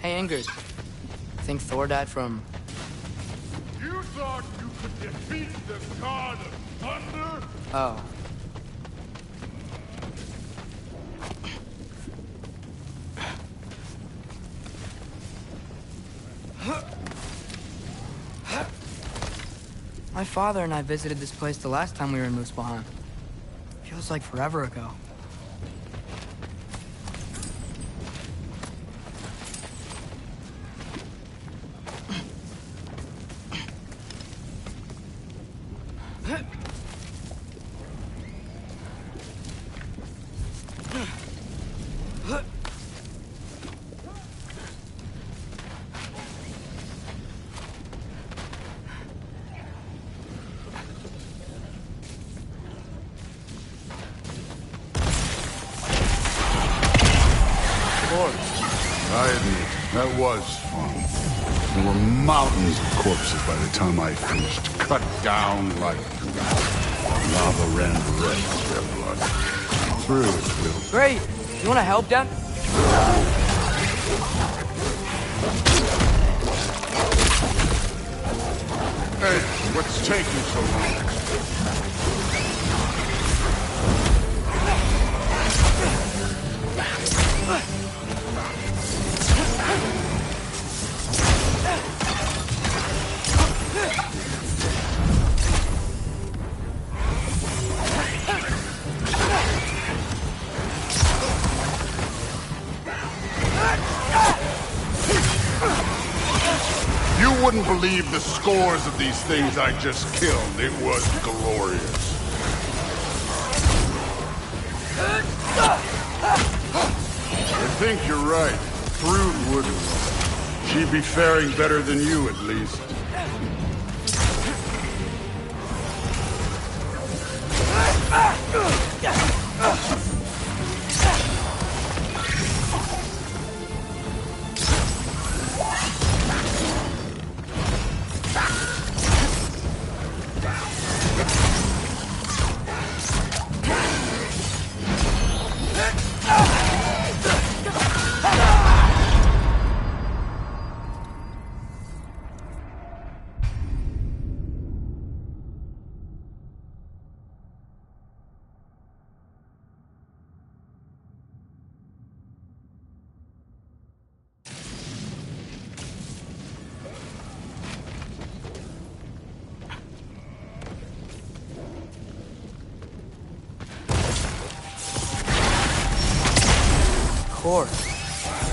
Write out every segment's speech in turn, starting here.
Hey, Ingrid. Think Thor died from... You thought you could defeat the god of thunder? Oh. My father and I visited this place the last time we were in Muspelheim. Feels like forever ago. I admit, that was fun. There were mountains of corpses by the time I finished, cut down like lava ran red with their blood. Through it, Will. Great! You wanna help, Dad? Hey, what's taking so long? You wouldn't believe the scores of these things I just killed. It was glorious. I think you're right. Thrud wouldn't. She'd be faring better than you, at least.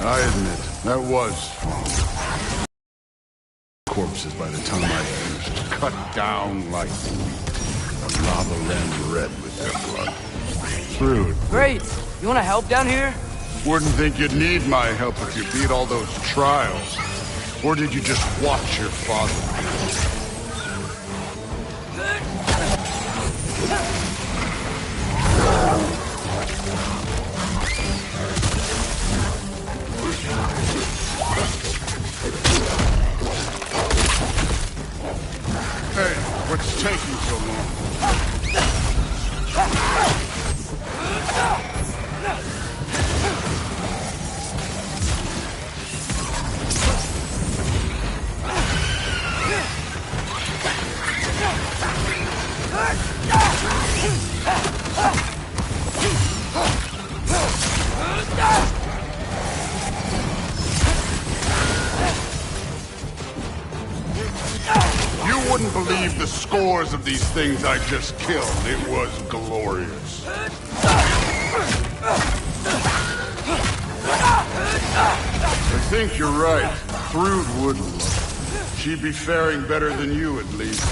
I admit, that was fun. Corpses by the time I finished, cut down like lava ran red with their blood. Through it. Great! You wanna help down here? Wouldn't think you'd need my help if you beat all those trials. Or did you just watch your father? Hey, what's taking so long? You wouldn't believe the scores of these things I just killed. It was glorious. I think you're right. Thrud wouldn't. She'd be faring better than you, at least.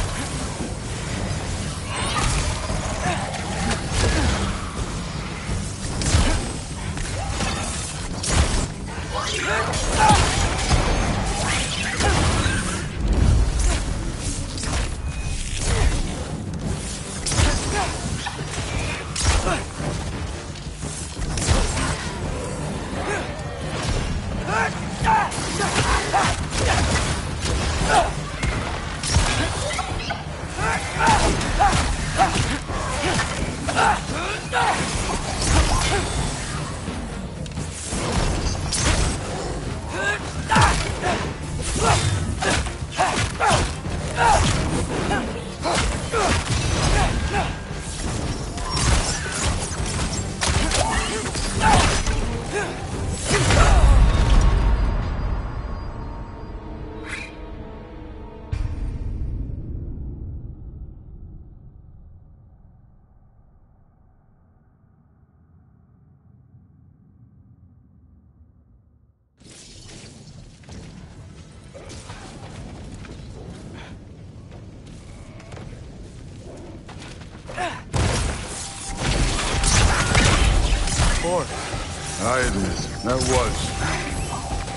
I admit, that was fun.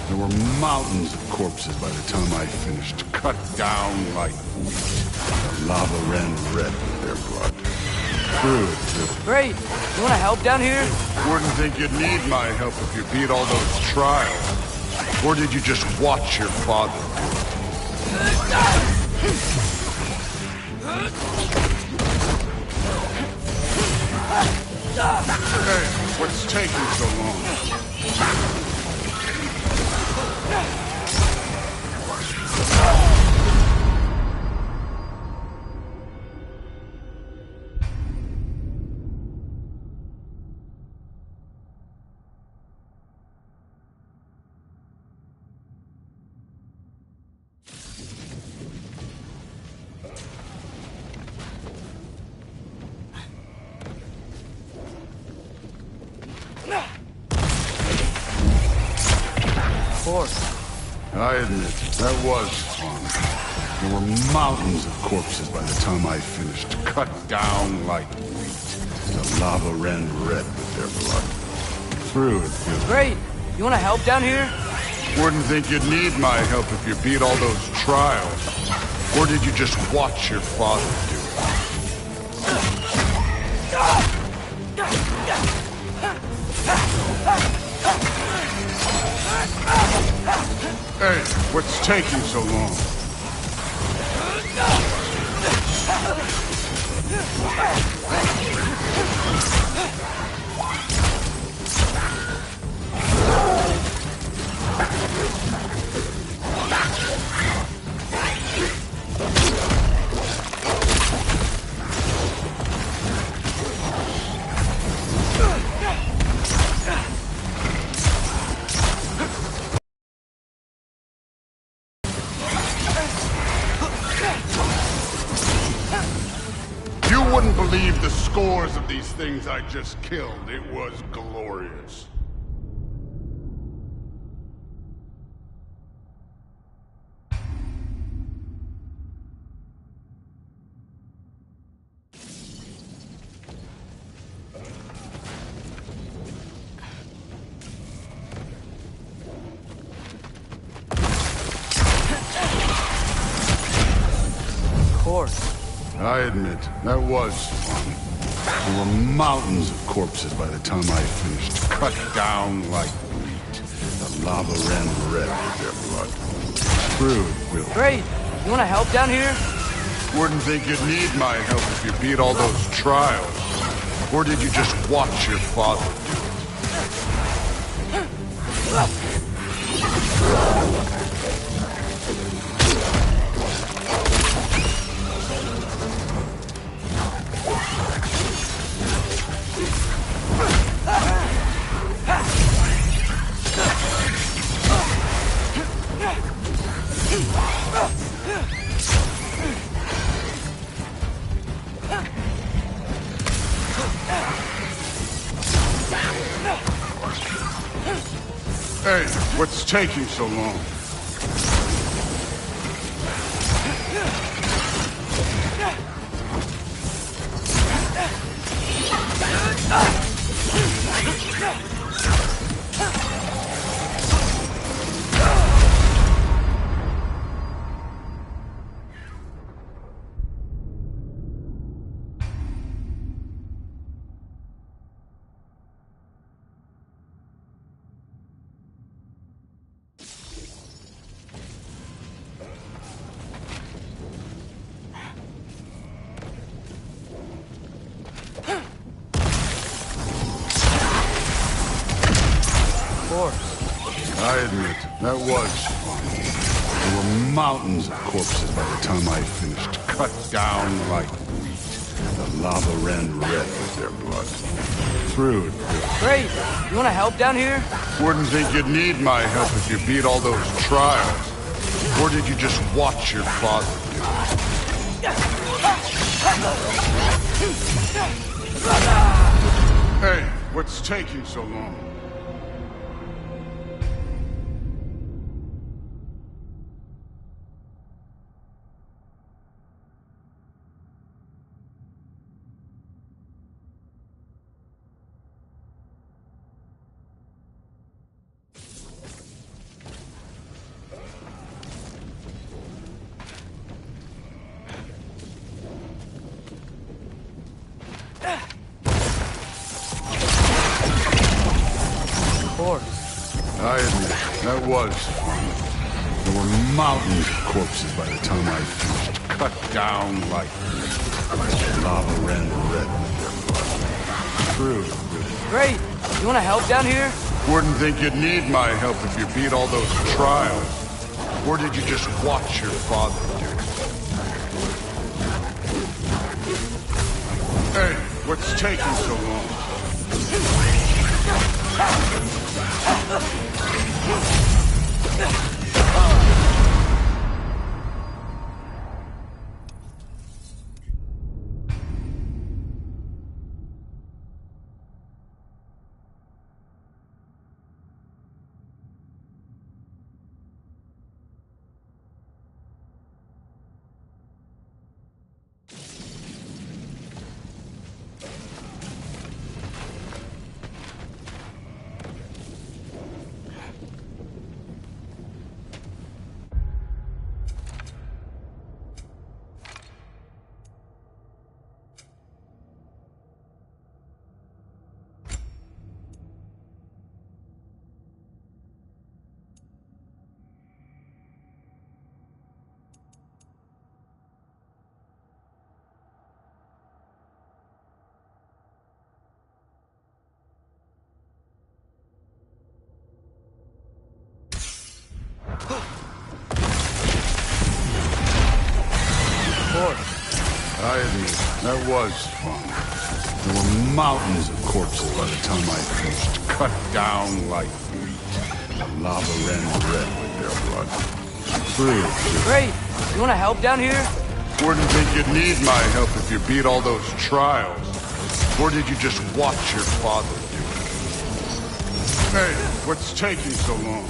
There were mountains of corpses by the time I finished, cut down like wheat. The lava ran red with their blood. True. Great. You wanna help down here? Wouldn't think you'd need my help if you beat all those trials. Or did you just watch your father do it? Hey, what's taking so long? I admit, that was fun. There were mountains of corpses by the time I finished, cut down like wheat. The lava ran red with their blood. Through it. Great. You wanna help down here? Wouldn't think you'd need my help if you beat all those trials. Or did you just watch your father do it? Hey, what's taking so long? You wouldn't believe the scores of these things I just killed. It was glorious. Of course. I admit, that was fun. There were mountains of corpses by the time I finished, cut down like wheat. The lava ran red with their blood. True, Will. Great. You wanna help down here? Wouldn't think you'd need my help if you beat all those trials. Or did you just watch your father do it? Hey, what's taking so long? I admit, that was fun. There were mountains of corpses by the time I finished, cut down like wheat. The lava ran red with their blood. Through it. Great. You wanna help down here? Wouldn't think you'd need my help if you beat all those trials. Or did you just watch your father do it? Hey, what's taking so long? That was fun. There were mountains of corpses by the time I finished. Cut down like lava ran red with their blood. True. Great. You want to help down here? Wouldn't think you'd need my help if you beat all those trials. Or did you just watch your father do it? Hey, what's taking so long? I admit, that was fun. There were mountains of corpses by the time I finished. Cut down like meat. The lava ran red with their blood. True. Great. You want to help down here? Wouldn't think you'd need my help if you beat all those trials. Or did you just watch your father do it? Hey, what's taking so long?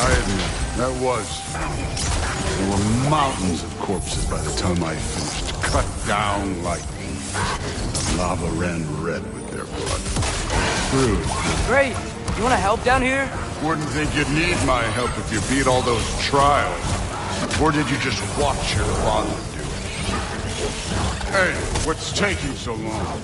I admit, that was fun. There were mountains of corpses by the time I finished. Cut down like meat. The lava ran red with their blood. True. Great. You want to help down here? Wouldn't think you'd need my help if you beat all those trials. Or did you just watch your father do it? Hey, what's taking so long?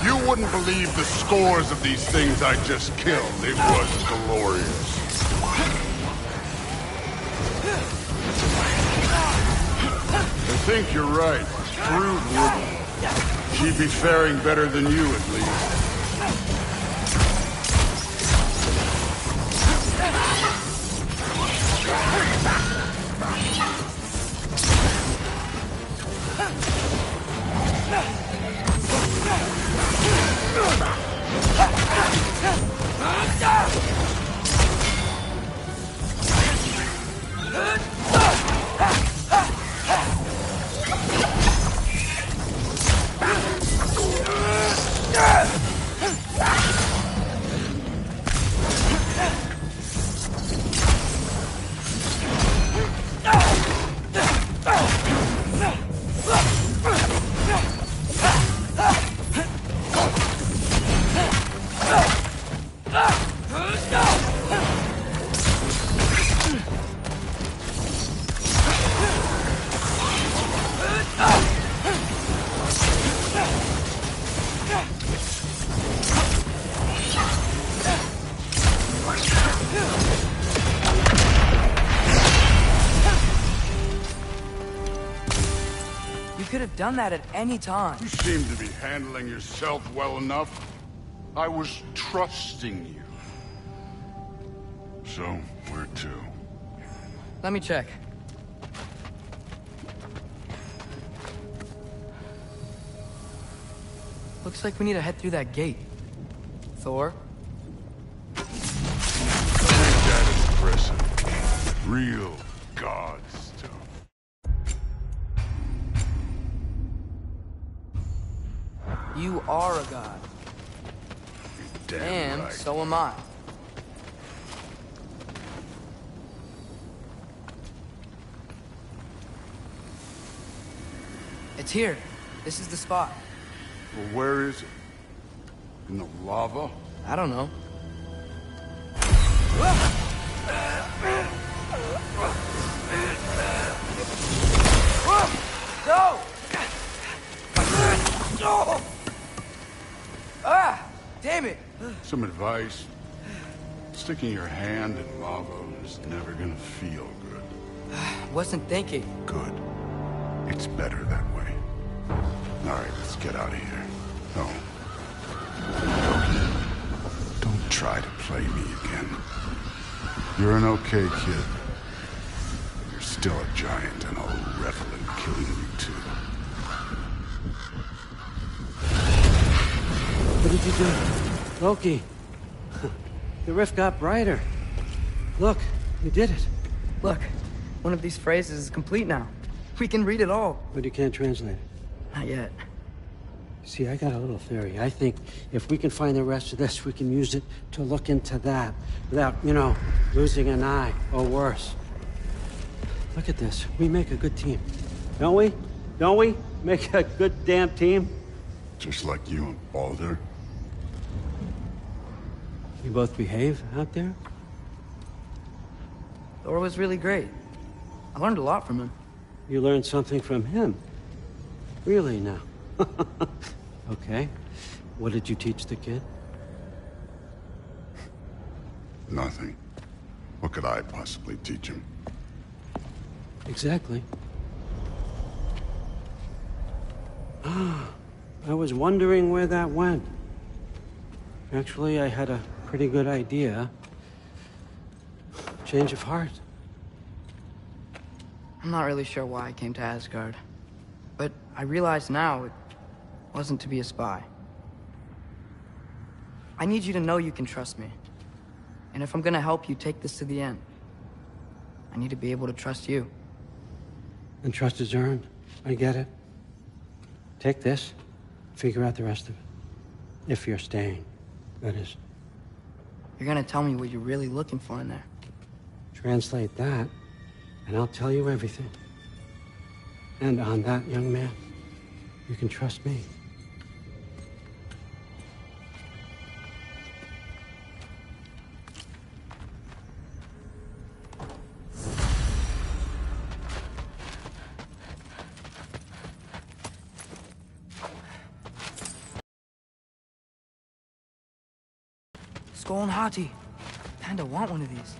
You wouldn't believe the scores of these things I just killed. It was glorious. I think you're right. Brood wouldn't. She'd be faring better than you, at least. have done that at any time. You seem to be handling yourself well enough. I was trusting you. So, where to? Let me check. Looks like we need to head through that gate. Thor? That is impressive. Real god stuff. You are a god. You're damn And right. so am I. It's here. This is the spot. Well, where is it? In the lava? I don't know. No! Ah! Damn it! Some advice? Sticking your hand in lava is never gonna feel good. Wasn't thinking. Good. It's better that way. Alright, let's get out of here. No. Don't try to play me again. You're an okay kid. You're still a giant, and I'll revel in killing you too. What did you do? Loki. The rift got brighter. Look, you did it. Look, one of these phrases is complete now. We can read it all. But you can't translate it. Not yet. See, I got a little theory. I think if we can find the rest of this, we can use it to look into that without, losing an eye or worse. Look at this. We make a good team. Don't we? Don't we? Make a good damn team? Just like you and Baldur. You both behave out there? Thor was really great. I learned a lot from him. You learned something from him? Really now? Okay. What did you teach the kid? Nothing. What could I possibly teach him? Exactly. I was wondering where that went. Actually, I had a pretty good idea. Change of heart. I'm not really sure why I came to Asgard. But I realize now it wasn't to be a spy. I need you to know you can trust me. And if I'm gonna help you take this to the end, I need to be able to trust you. And trust is earned. I get it. Take this, figure out the rest of it. If you're staying, that is. You're gonna tell me what you're really looking for in there. Translate that, and I'll tell you everything. And on that, young man, you can trust me. Skull and Hati. Kinda want one of these.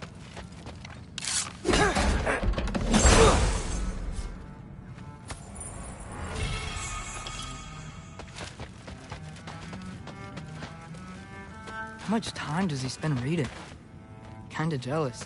How much time does he spend reading? Kinda jealous.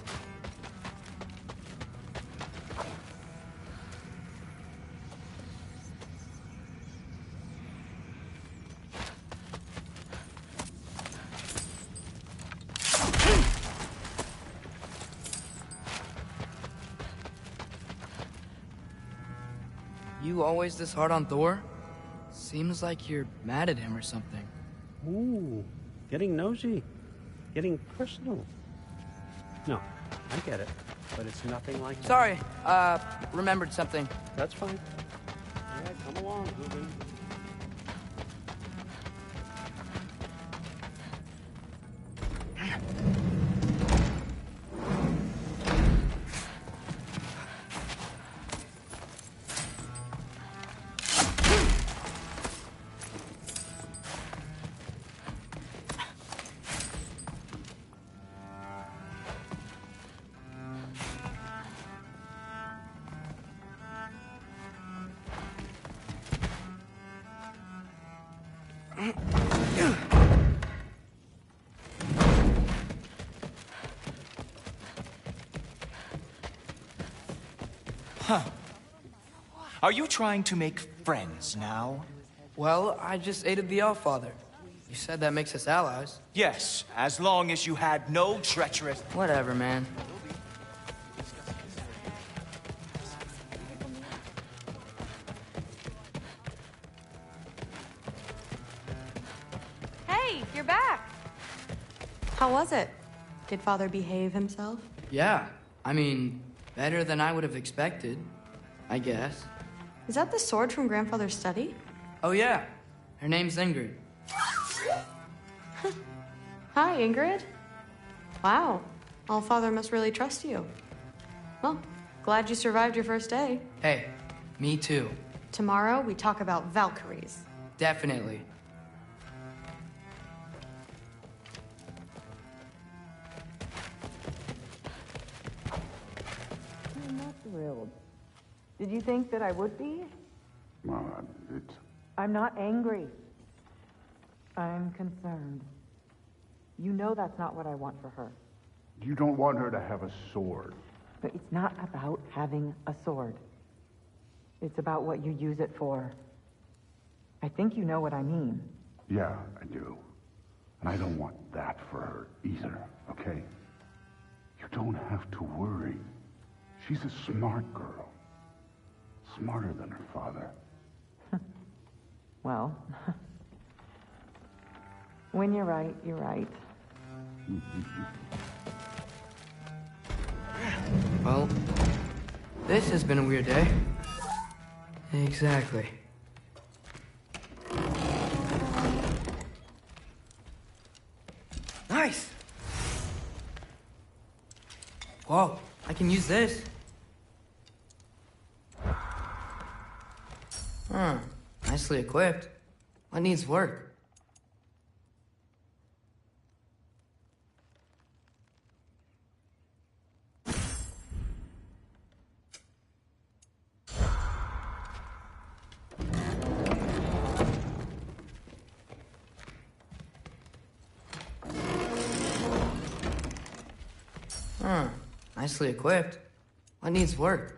You always this hard on Thor? Seems like you're mad at him or something. Ooh, getting nosy. Getting personal. No, I get it. But it's nothing like that. Sorry, remembered something. That's fine. All right, come along, Ruben. Huh. Are you trying to make friends now? Well, I just aided the Allfather. You said that makes us allies. Yes, as long as you had no treacherous... Whatever, man. Hey, you're back! How was it? Did Father behave himself? Yeah. I mean, better than I would have expected, I guess. Is that the sword from Grandfather's study? Oh, yeah. Her name's Ingrid. Hi, Ingrid. Wow. Allfather must really trust you. Well, glad you survived your first day. Hey, me too. Tomorrow, we talk about Valkyries. Definitely. I'm not thrilled. Did you think that I would be? Well, it's... I'm not angry. I'm concerned. You know that's not what I want for her. You don't want her to have a sword. But it's not about having a sword. It's about what you use it for. I think you know what I mean. Yeah, I do. And I don't want that for her either, okay? You don't have to worry. She's a smart girl. Smarter than her father. Well, when you're right, you're right. Well, this has been a weird day. Exactly. Nice! Whoa, I can use this. Nicely equipped. What needs work? Nicely equipped. What needs work?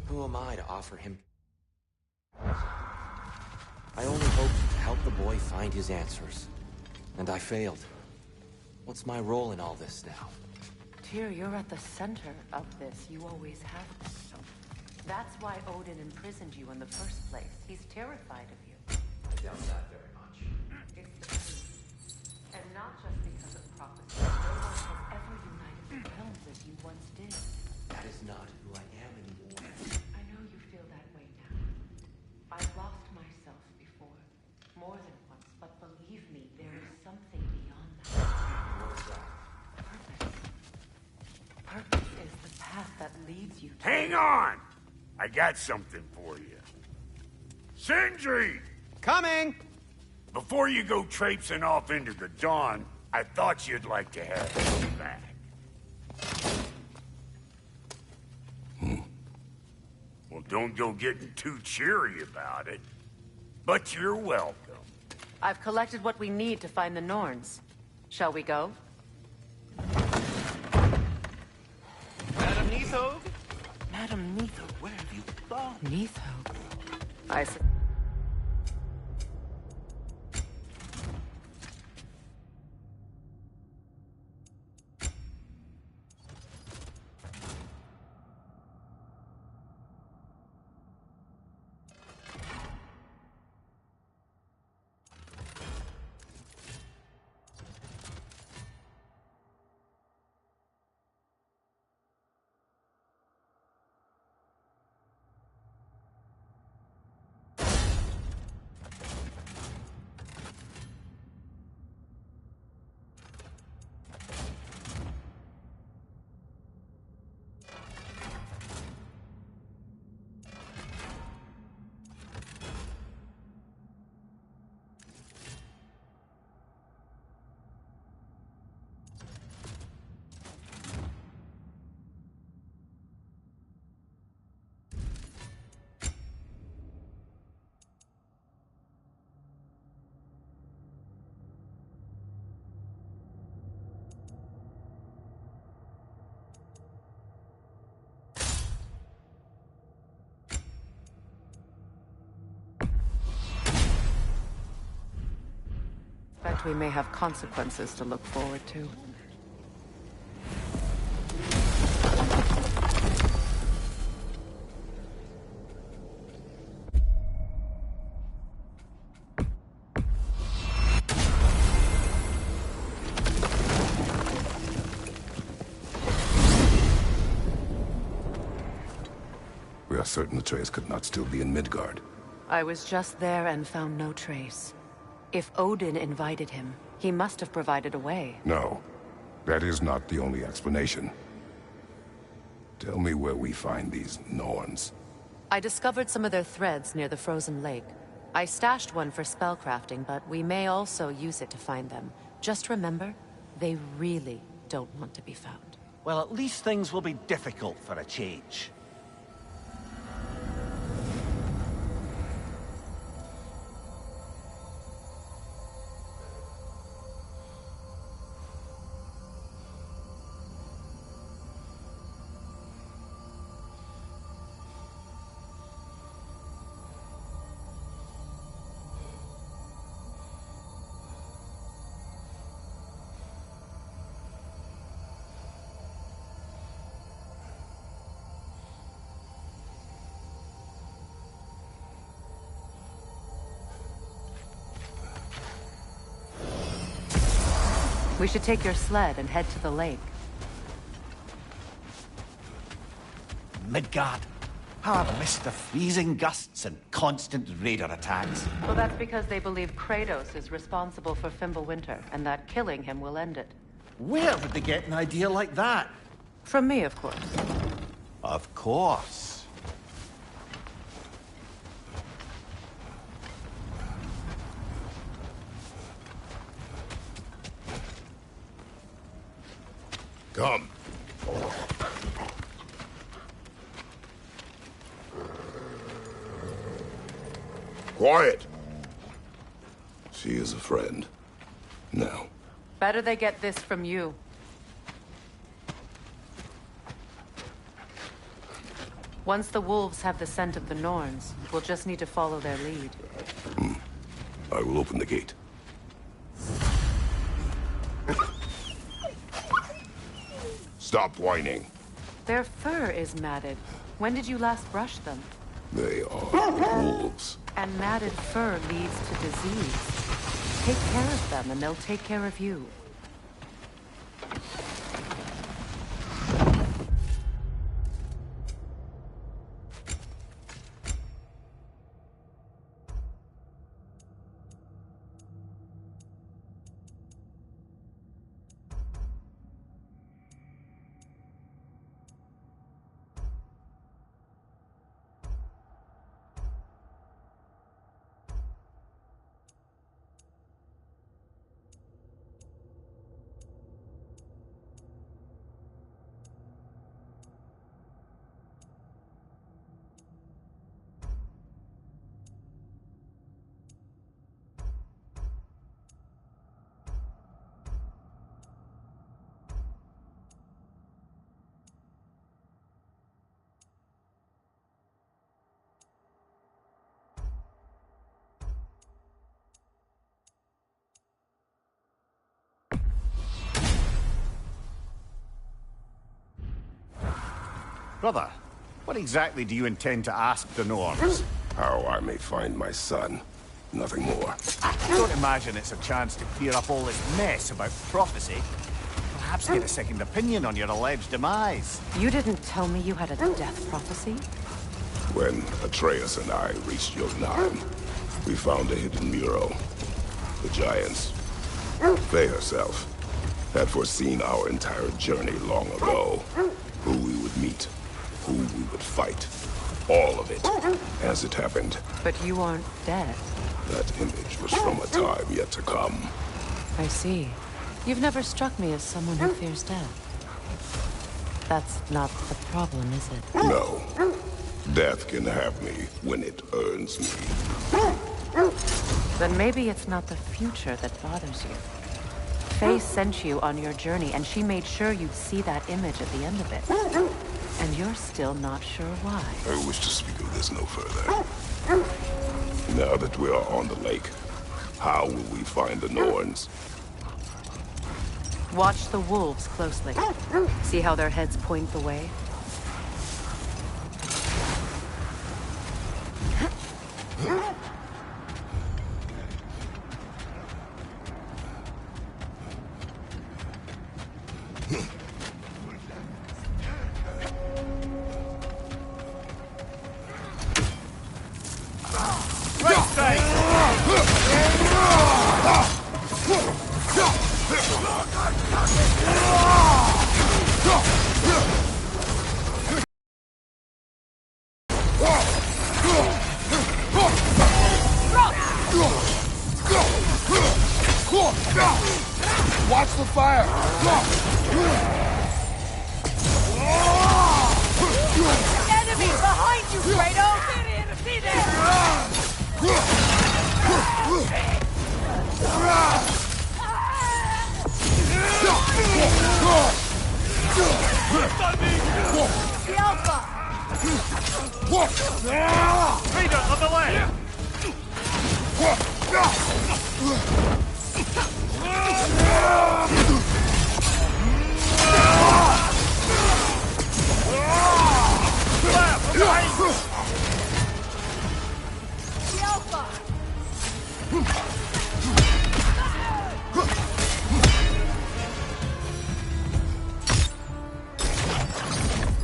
Who am I to offer him? I only hoped to help the boy find his answers. And I failed. What's my role in all this now? Tyr, you're at the center of this. You always have been. That's why Odin imprisoned you in the first place. He's terrified of you. I doubt that very much. It's the truth. And not just because of prophecy. No one has ever united the realms as you once did. That is not who I am anymore. I know you feel that way now. I've lost myself before. More than once. But believe me, there is something beyond that. What is that? Purpose. Purpose is the path that leads you to... Hang on! I got something for you. Sindri! Coming! Before you go traipsing off into the dawn, I thought you'd like to have me back. Well, don't go getting too cheery about it. But you're welcome. I've collected what we need to find the Norns. Shall we go? Madam Neathog? Madam Neathog, where have you gone? Neathog. I... suspect we may have consequences to look forward to. We are certain the trace could not still be in Midgard. I was just there and found no trace. If Odin invited him, he must have provided a way. No, that is not the only explanation. Tell me where we find these Norns. I discovered some of their threads near the frozen lake. I stashed one for spellcrafting, but we may also use it to find them. Just remember, they really don't want to be found. Well, at least things will be difficult for a change. We should take your sled and head to the lake. Midgard. How I've missed the freezing gusts and constant raider attacks. Well, that's because they believe Kratos is responsible for Fimbulwinter, and that killing him will end it. Where would they get an idea like that? From me, of course. Of course. Come. Quiet. She is a friend. Now. Better they get this from you. Once the wolves have the scent of the Norns, we'll just need to follow their lead. I will open the gate. Stop whining. Their fur is matted. When did you last brush them? They are wolves. And matted fur leads to disease. Take care of them and they'll take care of you. Brother, what exactly do you intend to ask the Norns? How I may find my son. Nothing more. Don't imagine it's a chance to clear up all this mess about prophecy. Perhaps get a second opinion on your alleged demise. You didn't tell me you had a death prophecy? When Atreus and I reached Jotunheim, we found a hidden mural. The Giants, Faye herself, had foreseen our entire journey long ago. Who we would meet, who we would fight. All of it, as it happened. But you aren't dead. That image was from a time yet to come. I see. You've never struck me as someone who fears death. That's not the problem, is it? No. Death can have me when it earns me. Then maybe it's not the future that bothers you. Faye sent you on your journey, and she made sure you'd see that image at the end of it. And you're still not sure why. I wish to speak of this no further. Now that we are on the lake, how will we find the Norns? Watch the wolves closely. See how their heads point the way? Watch the fire! Enemy behind you, Kratos! See the Alpha! Raider on the way! The Alpha!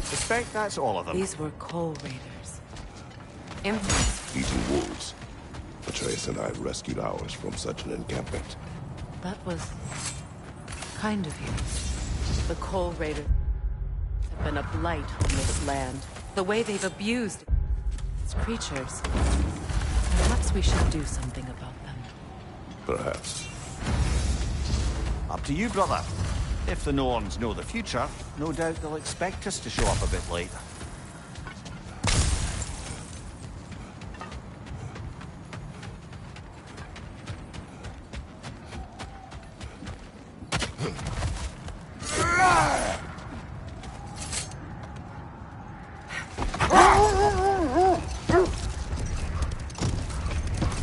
Suspect that's all of them. These were Coal Raiders. Infamous. Eating wolves. Atreus and I rescued ours from such an encampment. That was kind of you. The Coal Raiders have been a blight on this land. The way they've abused its creatures. Perhaps we should do something about them. Perhaps. Up to you, brother. If the Norns know the future, no doubt they'll expect us to show up a bit late.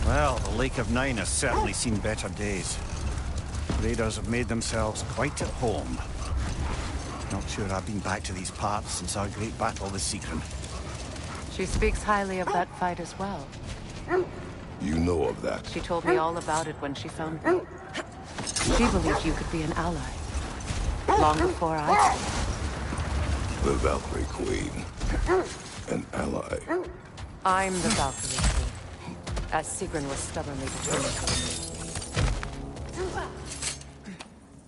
Well, the Lake of Nine has certainly seen better days. Raiders have made themselves quite at home. Not sure I've been back to these parts since our great battle with Sigrun. She speaks highly of that fight as well. You know of that. She told me all about it when she found me. She believed you could be an ally. Long before I did. The Valkyrie Queen. An ally. I'm the Valkyrie Queen, as Sigrun was stubbornly determined to remain.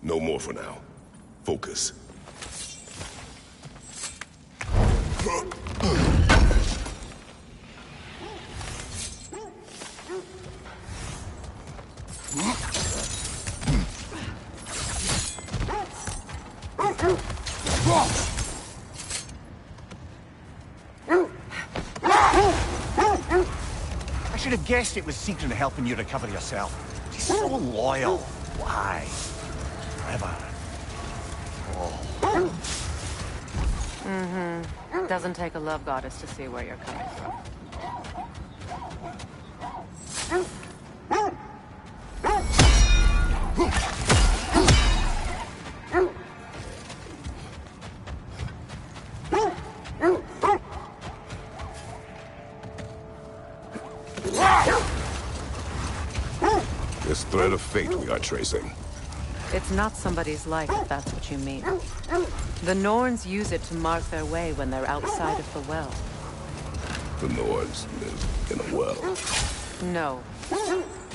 No more for now. Focus. I should have guessed it was Sigrun helping you recover yourself. She's so loyal. Why? Forever. Oh. Mm-hmm. Doesn't take a love goddess to see where you're coming from. this thread of fate we are tracing? It's not somebody's life, if that's what you mean. The Norns use it to mark their way when they're outside of the well. The Nords live in a well. No.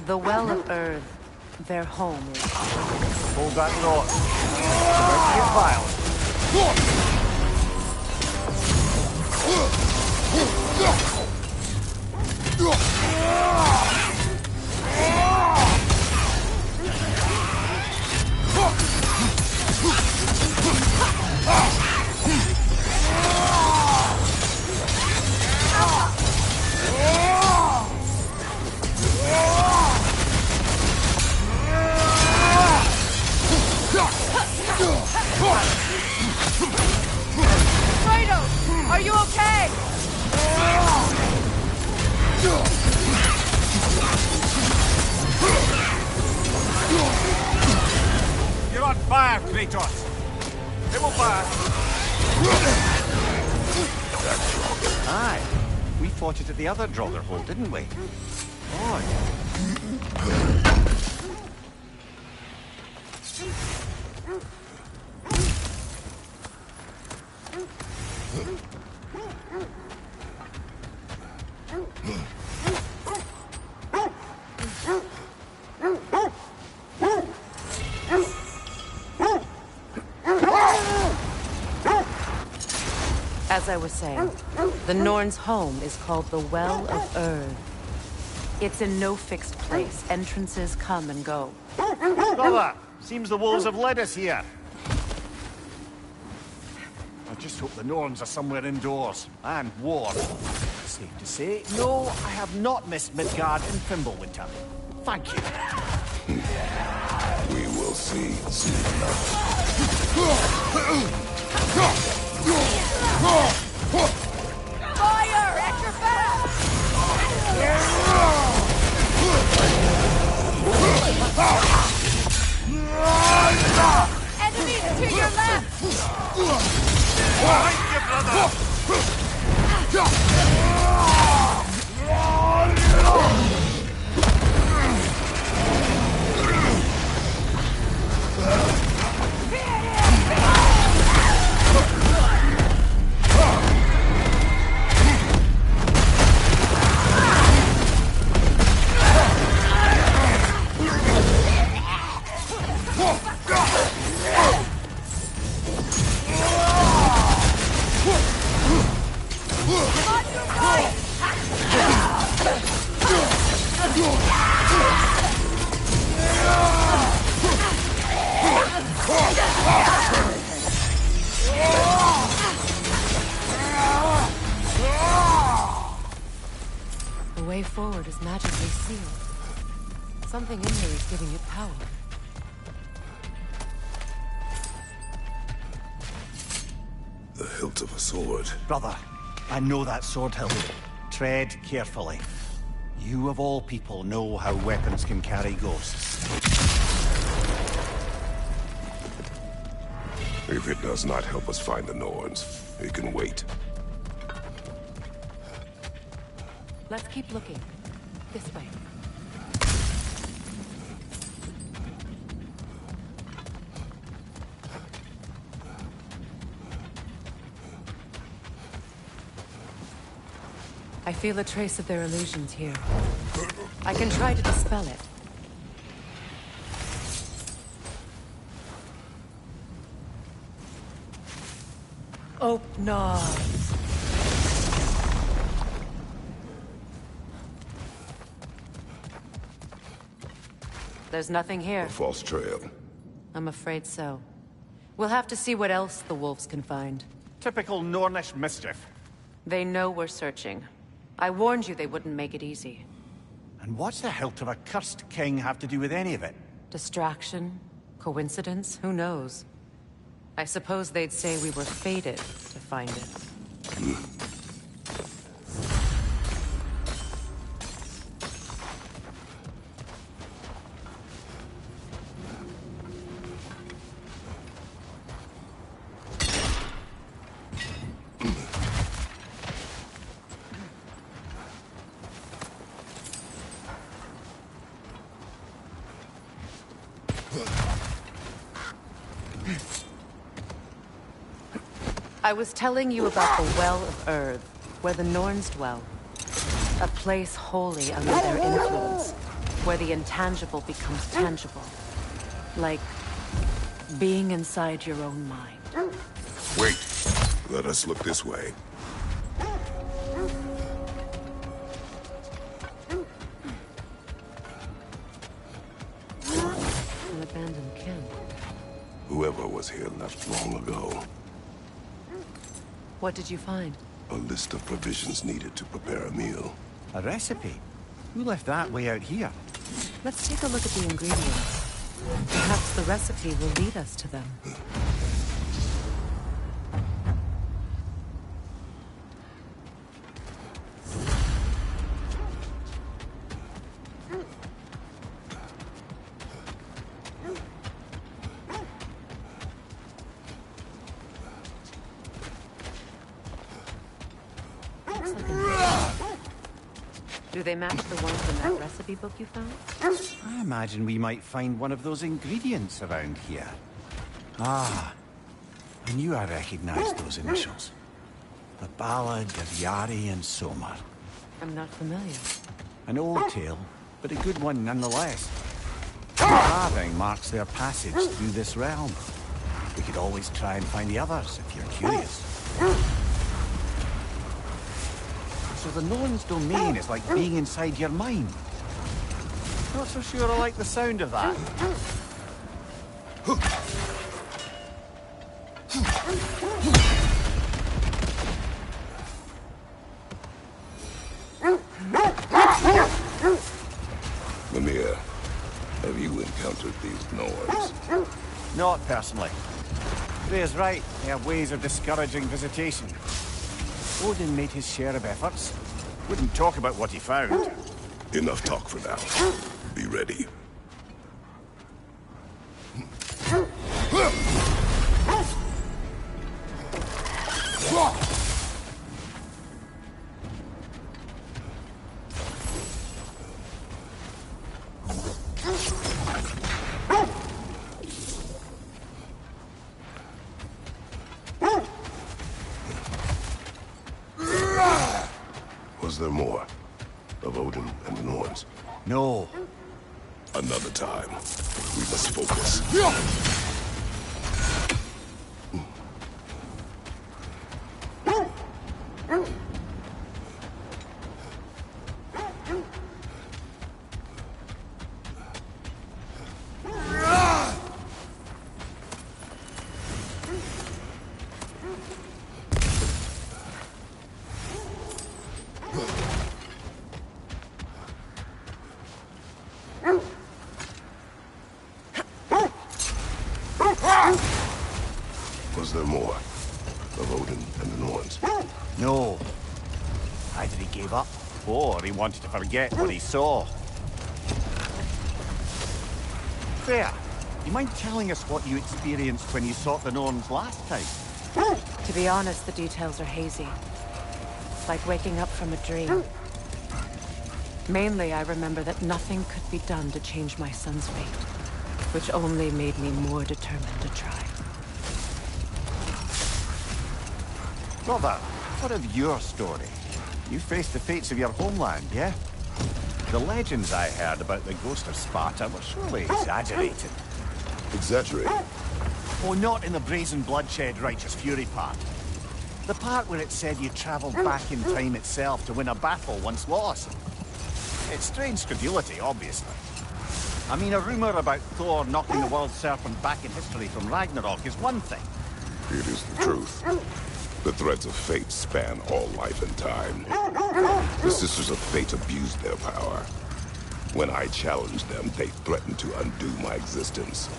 The Well of Earth. Their home is... Hold that thought. It's about to get violent. Kratos, are you okay? You're on fire, Kratos. It will fire. Aye. We fought it at the other Draugr hole, didn't we? Odd. As I was saying, the Norns' home is called the Well of Earth. It's in no fixed place. Entrances come and go. Brother, seems the wolves have led us here. I just hope the Norns are somewhere indoors and warm. Safe to say, no, I have not missed Midgard in Fimbulwinter. Thank you. We will see soon enough. Fire! Extra fast! Enemies to your left! Thank you, brother! The way forward is magically sealed. Something in here is giving it power. The hilt of a sword. Brother, I know that sword hilt. Tread carefully. You of all people know how weapons can carry ghosts. If it does not help us find the Norns, it can wait. Let's keep looking. This way. I feel a trace of their illusions here. I can try to dispel it. Oh, no. There's nothing here. A false trail. I'm afraid so. We'll have to see what else the wolves can find. Typical Nornish mischief. They know we're searching. I warned you they wouldn't make it easy. And what's the hilt of a cursed king have to do with any of it? Distraction? Coincidence? Who knows? I suppose they'd say we were fated to find it. I was telling you about the Well of Earth, where the Norns dwell. A place wholly under their influence, where the intangible becomes tangible. Like being inside your own mind. Wait. Let us look this way. An abandoned camp. Whoever was here left long ago. What did you find? A list of provisions needed to prepare a meal. A recipe? Who left that way out here? Let's take a look at the ingredients. Perhaps the recipe will lead us to them. Looks like a... Do they match the ones in that recipe book you found? I imagine we might find one of those ingredients around here. Ah, I knew I recognized those initials. The Ballad of Yari and Somar. I'm not familiar. An old tale, but a good one nonetheless. The carving marks their passage through this realm. We could always try and find the others if you're curious. So the Norn's domain is like being inside your mind. Not so sure I like the sound of that. Mimir, have you encountered these Norns? Not personally. Rhea's right, they have ways of discouraging visitation. Odin made his share of efforts. Wouldn't talk about what he found. Enough talk for now. Be ready. Was there more of Odin and the Norns? No. Another time. We must focus. Was there more of Odin and the Norns? No. Either he gave up, or he wanted to forget what he saw. There. You mind telling us what you experienced when you sought the Norns last time? To be honest, the details are hazy. It's like waking up from a dream. Mainly, I remember that nothing could be done to change my son's fate, which only made me more determined to try. Brother, what of your story? You faced the fates of your homeland, yeah? The legends I heard about the ghost of Sparta were surely exaggerated. Exaggerated? Oh, not in the brazen bloodshed righteous fury part. The part where it said you travelled back in time itself to win a battle once lost. It's strange credulity, obviously. I mean, a rumour about Thor knocking the world serpent back in history from Ragnarok is one thing. It is the truth. The threads of fate span all life and time. The Sisters of Fate abused their power. When I challenged them, they threatened to undo my existence.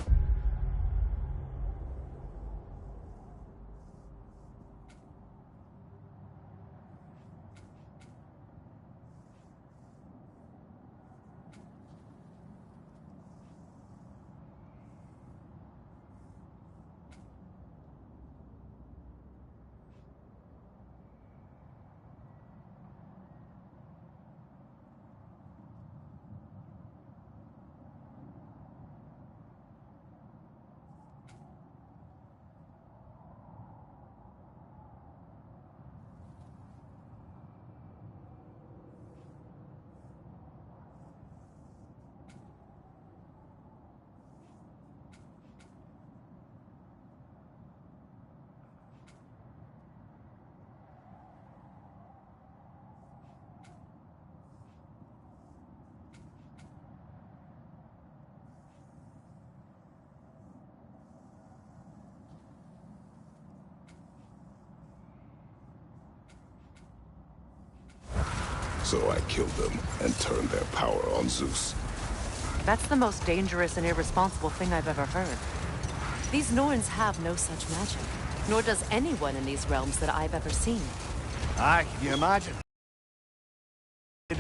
So I killed them and turned their power on Zeus. That's the most dangerous and irresponsible thing I've ever heard. These Norns have no such magic, nor does anyone in these realms that I've ever seen. Aye, can you imagine?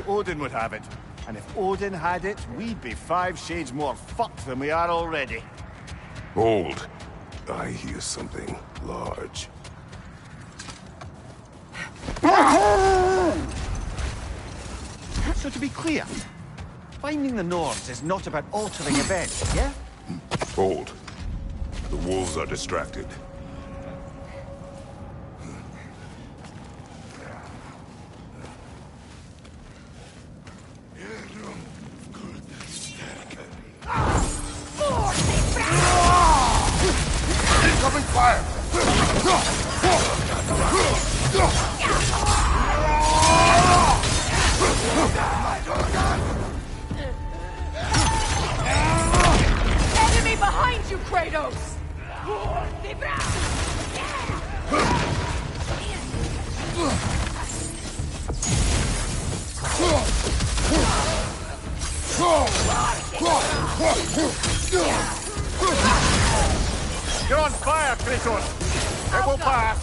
Odin would have it. And if Odin had it, we'd be 5 shades more fucked than we are already. Hold. I hear something large. So to be clear, finding the Nords is not about altering events, yeah? Hold. The wolves are distracted. Incoming fire! Enemy behind you, Kratos! You're on fire, Kratos! It will pass!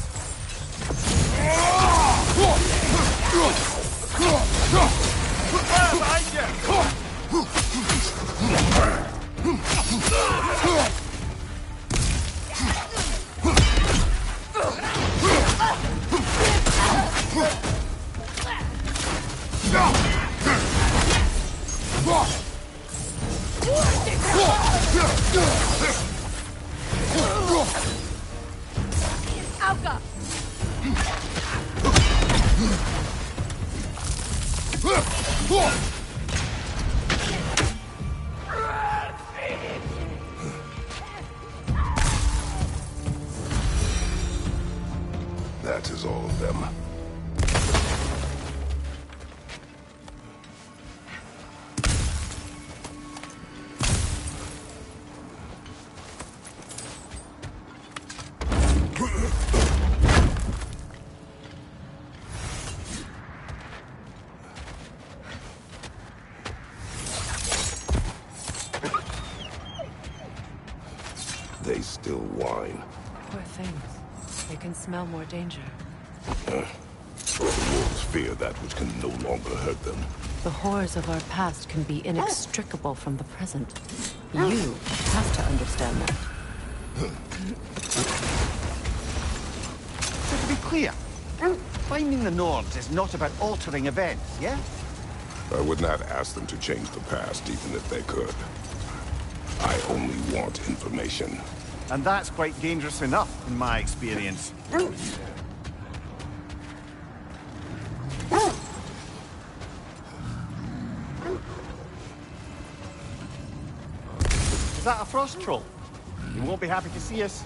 Fire behind you! Alka! That is all of them. They still whine. Poor things. They can smell more danger. The wolves fear that which can no longer hurt them. The horrors of our past can be inextricable from the present. You have to understand that. So to be clear, finding the Nords is not about altering events, yeah? I would not ask them to change the past, even if they could. I only want information. And that's quite dangerous enough, in my experience. Is that a frost troll? You won't be happy to see us.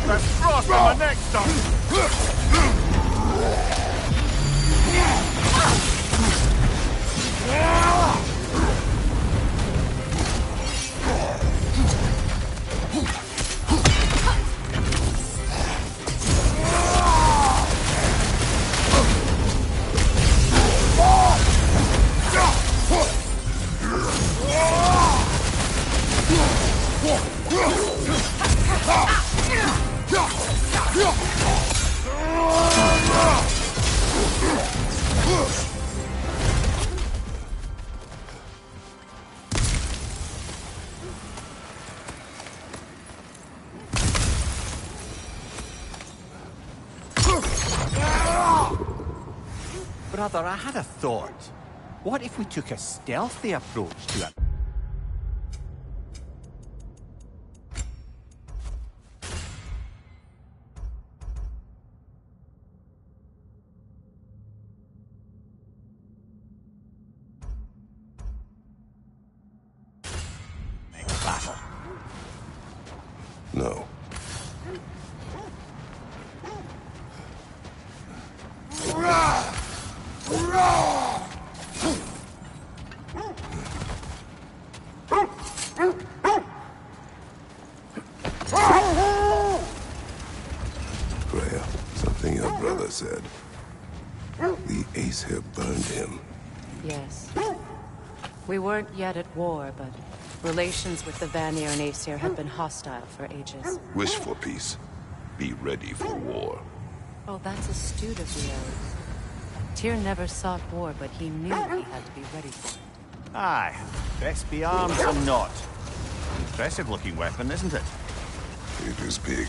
There's frost on my neck, son! Brother, I had a thought. What if we took a stealthy approach to it? Next battle. No. something your brother said. The Ace here burned him. Yes. We weren't yet at war, but relations with the Vanir and Aesir had been hostile for ages. Wish for peace. Be ready for war. Oh, that's astute of the elves. Tyr never sought war, but he knew he had to be ready for it. Aye. Best be armed than not. Impressive-looking weapon, isn't it? It is big.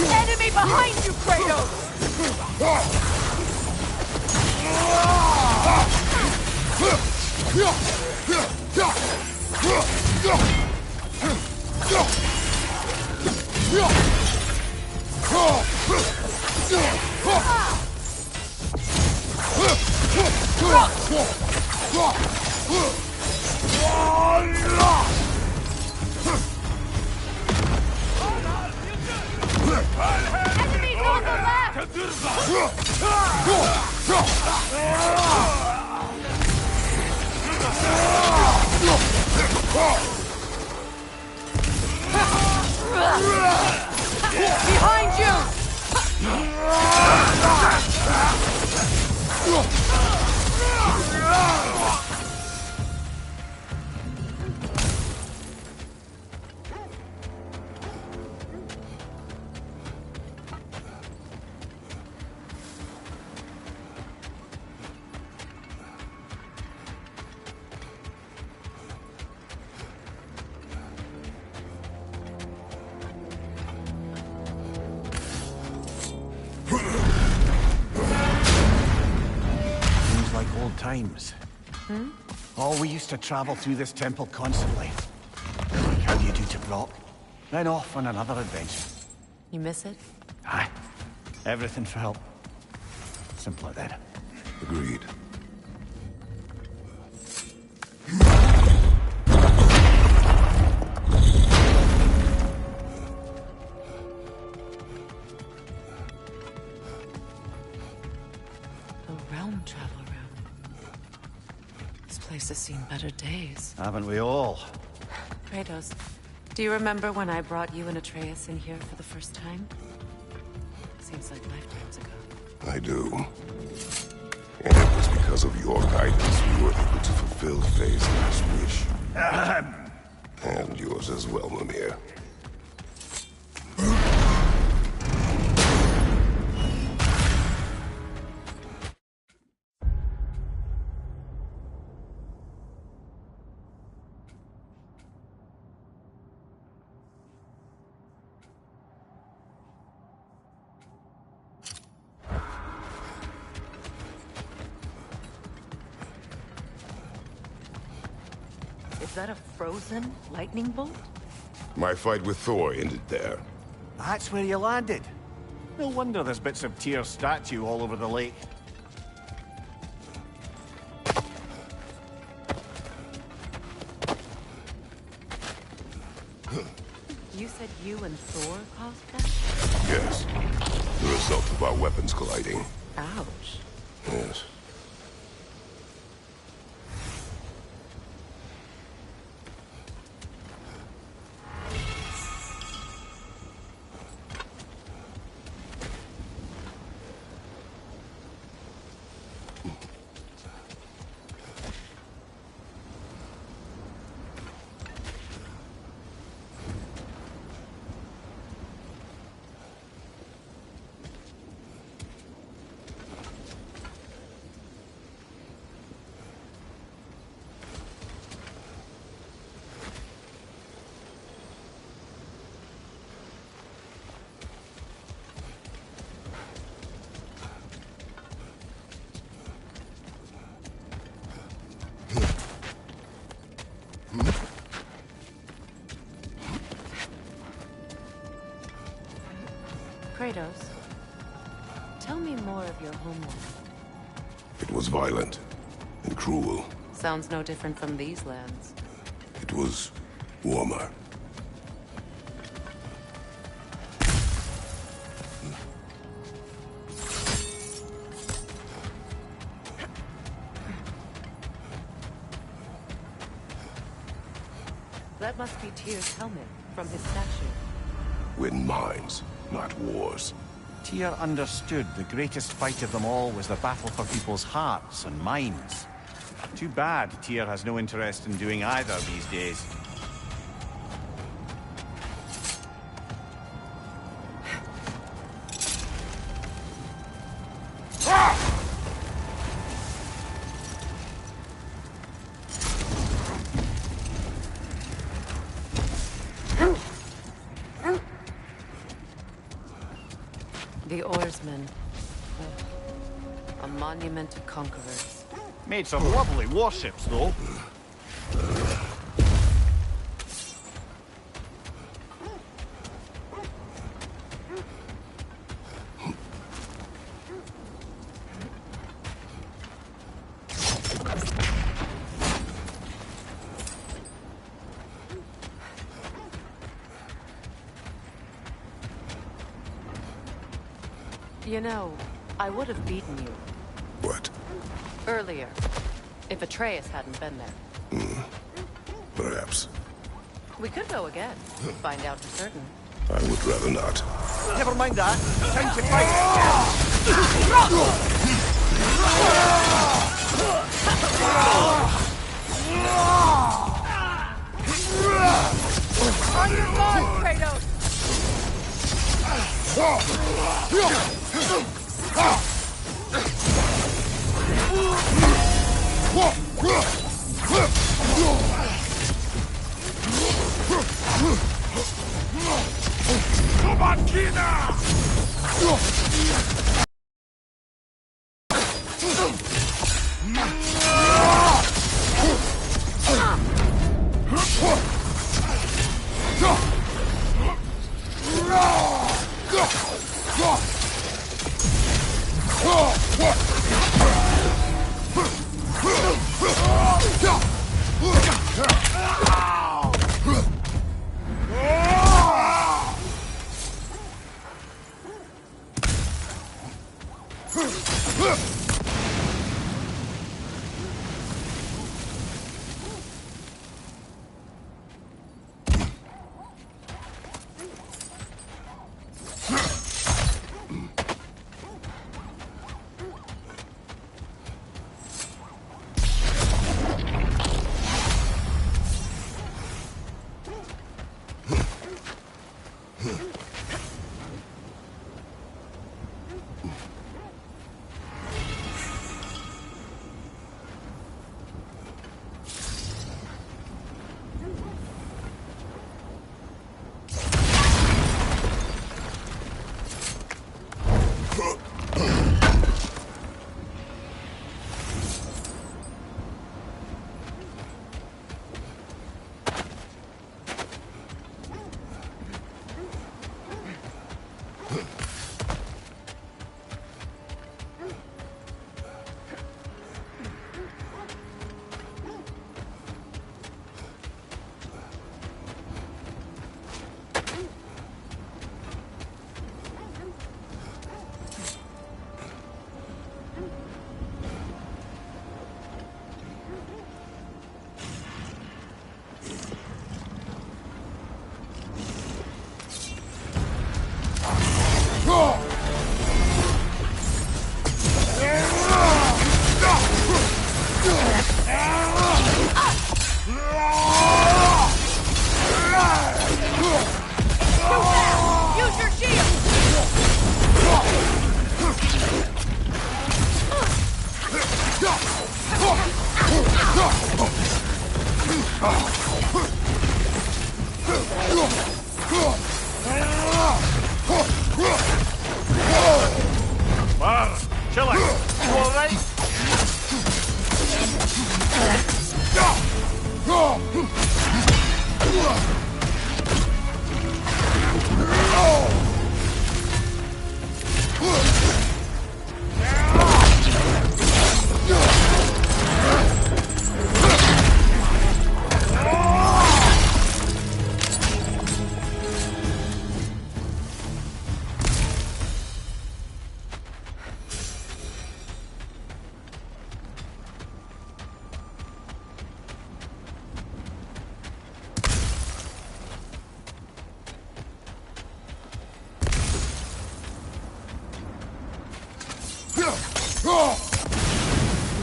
Enemy behind you, Kratos! Enemies on the left! Behind you! Seems like old times. Oh, we used to travel through this temple constantly. Like how you do to Brock. Then off on another adventure. You miss it? Aye. Everything felt simpler then. Agreed. The realm travel room. This place has seen better days. Haven't we all? Kratos, do you remember when I brought you and Atreus in here for the first time? Seems like lifetimes ago. I do. And it was because of your guidance we were able to fulfill Faye's last wish. And yours as well, Mimir. Is that a frozen lightning bolt? My fight with Thor ended there. That's where you landed. No wonder there's bits of Tyr's statue all over the lake. You said you and Thor caused that? Yes. The result of our weapons colliding. Ouch. Yes. Kratos, tell me more of your homeland. It was violent and cruel. Sounds no different from these lands. It was warmer. That must be Tyr's helmet from his statue. Win mines, not wars. Tyr understood the greatest fight of them all was the battle for people's hearts and minds. Too bad Tyr has no interest in doing either these days. The oarsmen. A monument to conquerors. Made some lovely warships, though. You know, I would have beaten you. What? Earlier. If Atreus hadn't been there. Perhaps. We could go again. Find out for certain. I would rather not. Never mind that. Time to fight! On your mark, Kratos!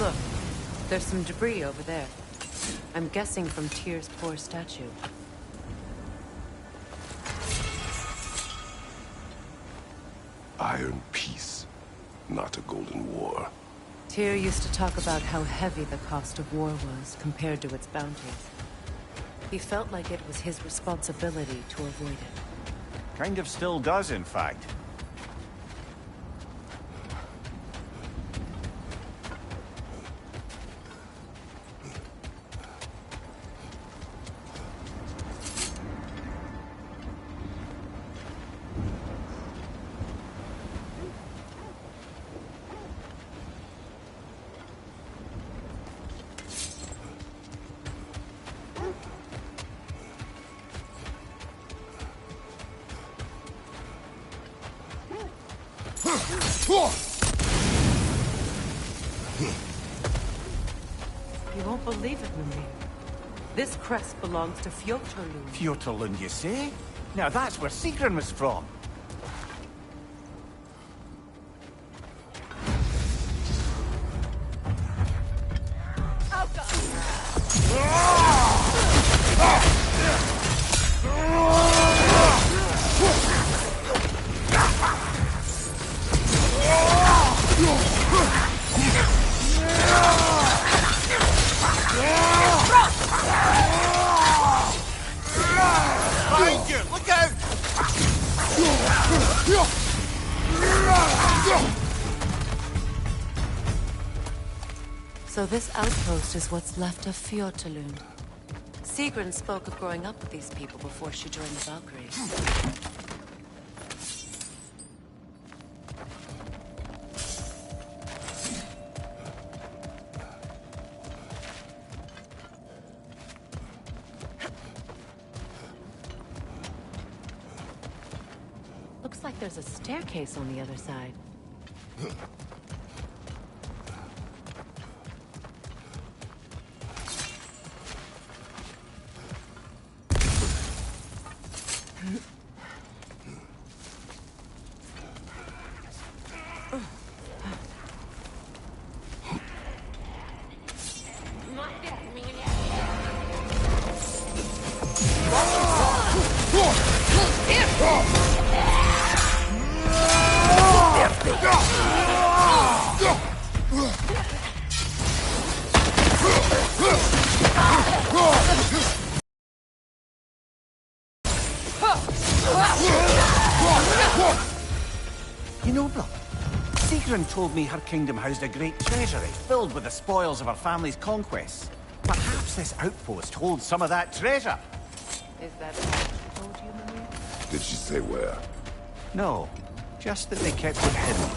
Look, there's some debris over there. I'm guessing from Tyr's poor statue. Iron peace, not a golden war. Tyr used to talk about how heavy the cost of war was compared to its bounty. He felt like it was his responsibility to avoid it. Kind of still does, in fact. You won't believe it, Mimir. This crest belongs to Fjotorlund. Fjotorlund, you say? Now that's where Sigrun was from. Behind you! Look out! So this outpost is what's left of Fjotorlund. Sigrun spoke of growing up with these people before she joined the Valkyries. Looks like there's a staircase on the other side. You know, brother, Sigrun told me her kingdom housed a great treasury filled with the spoils of her family's conquests. Perhaps this outpost holds some of that treasure. Is that what she told you, Mimir? Did she say where? No, just that they kept it hidden.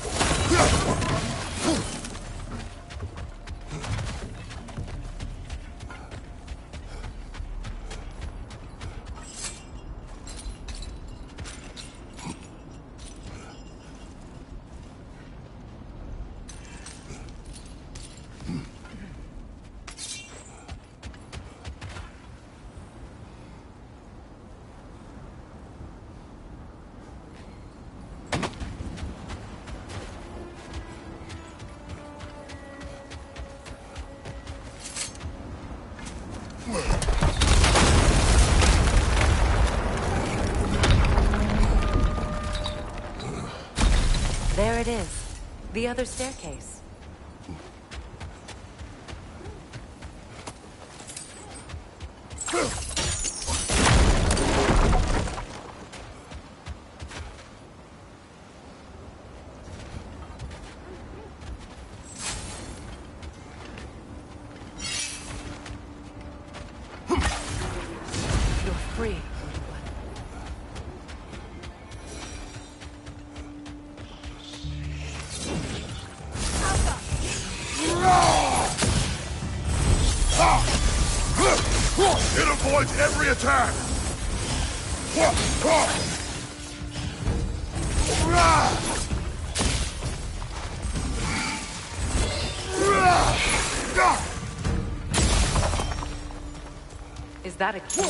There it is. The other staircase. You're free, little one. It avoids every attack! Is that a key?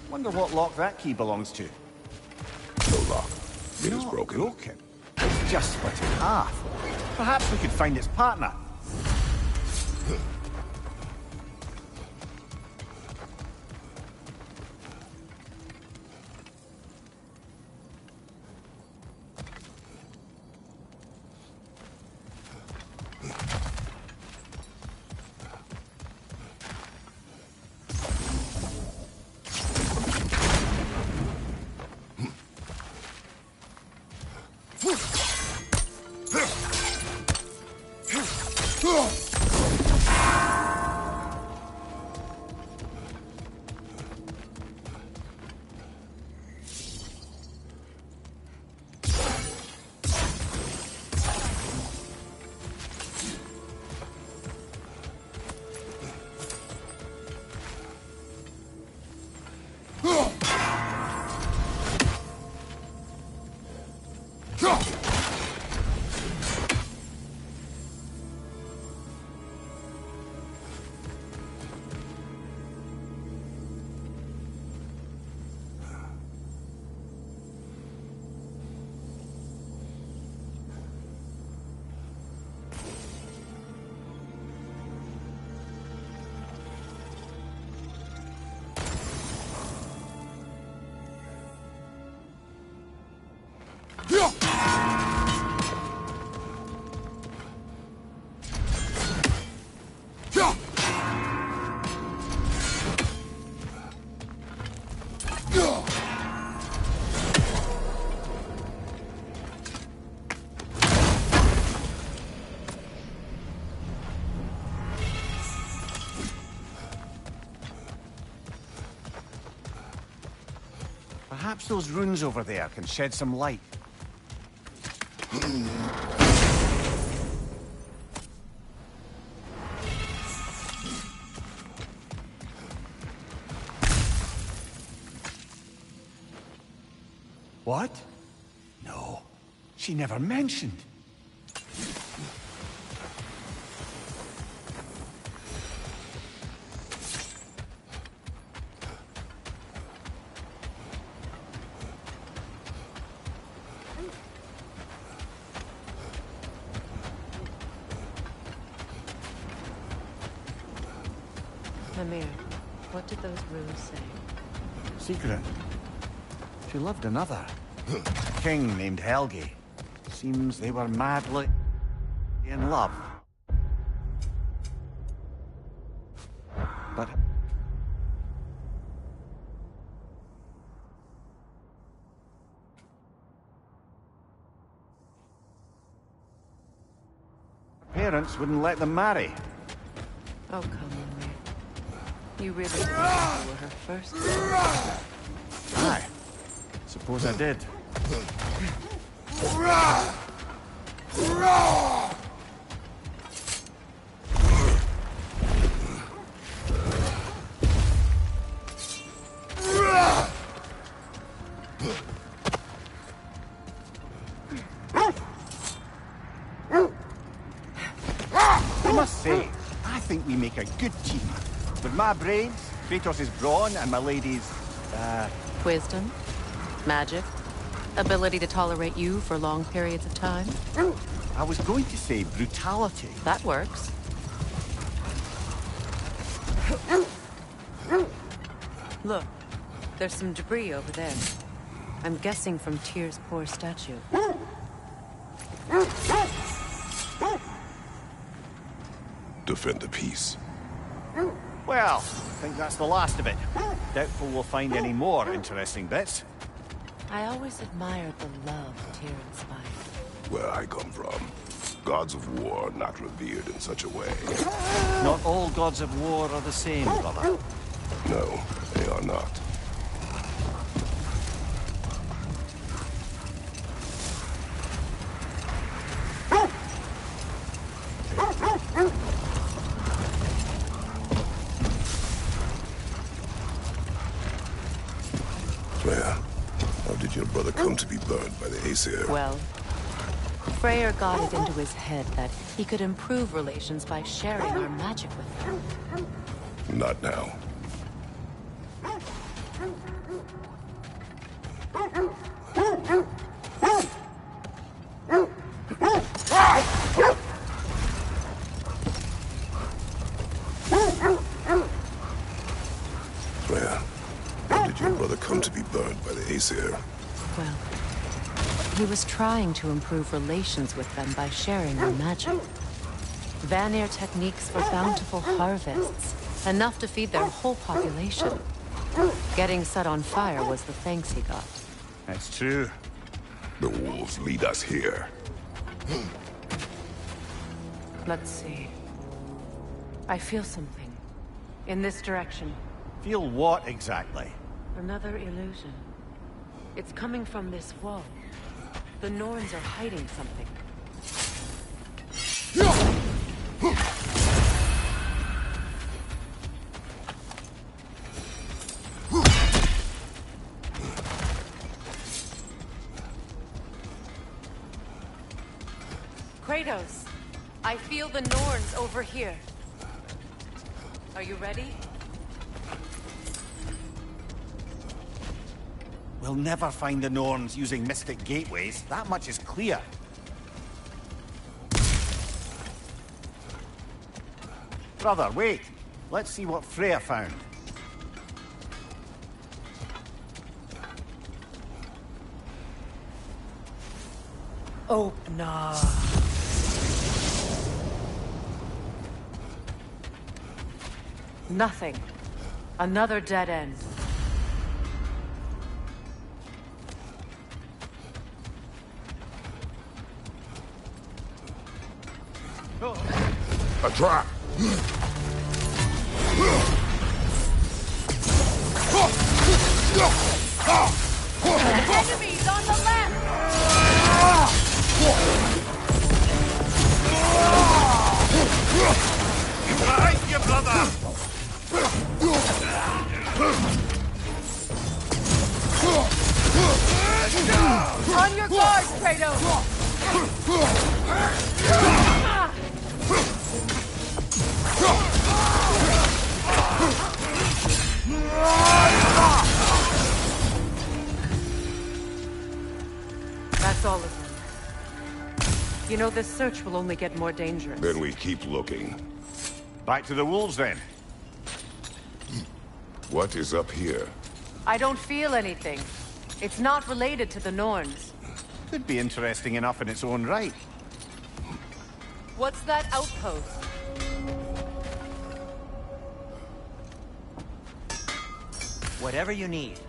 Wonder what lock that key belongs to. No lock. It is Not broken. broken. It's just split in half. Perhaps we could find its partner. Perhaps those runes over there can shed some light. What? No, she never mentioned. Mimir, what did those runes say? Secret. She loved another. A king named Helgi. Seems they were madly in love. But parents wouldn't let them marry. Oh, come on, Mimir. You really think you were her first? Aye. Suppose I did. I must say, I think we make a good team. With my brains, Kratos' brawn, and my lady's, Wisdom, magic, ability to tolerate you for long periods of time. I was going to say brutality. That works. Look, there's some debris over there. I'm guessing from Tyr's poor statue. Defend the peace. Well, I think that's the last of it. Doubtful we'll find any more interesting bits. I always admired the love Tyr inspired. Where I come from, gods of war are not revered in such a way. Not all gods of war are the same, brother. No, they are not. Freya, how did your brother come to be burned by the Aesir? Well, Freyr got it into his head that he could improve relations by sharing our magic with them. Not now. Freya, when did your brother come to be burned by the Aesir? Well, he was trying to improve relations with them by sharing their magic. Vanir techniques for bountiful harvests, enough to feed their whole population. Getting set on fire was the thanks he got. That's true. The wolves lead us here. Let's see. I feel something. In this direction. Feel what exactly? Another illusion. It's coming from this wall. The Norns are hiding something. Kratos, I feel the Norns over here. Are you ready? We'll never find the Norns using mystic gateways. That much is clear. Brother, wait. Let's see what Freya found. Oh, no. Nothing. Another dead end. A trap! Enemies on the left! Right, you brother! On your guard, Kratos! That's all of them. You know, this search will only get more dangerous. Then we keep looking. Back to the wolves, then. What is up here? I don't feel anything. It's not related to the Norns. Could be interesting enough in its own right. What's that outpost? Whatever you need.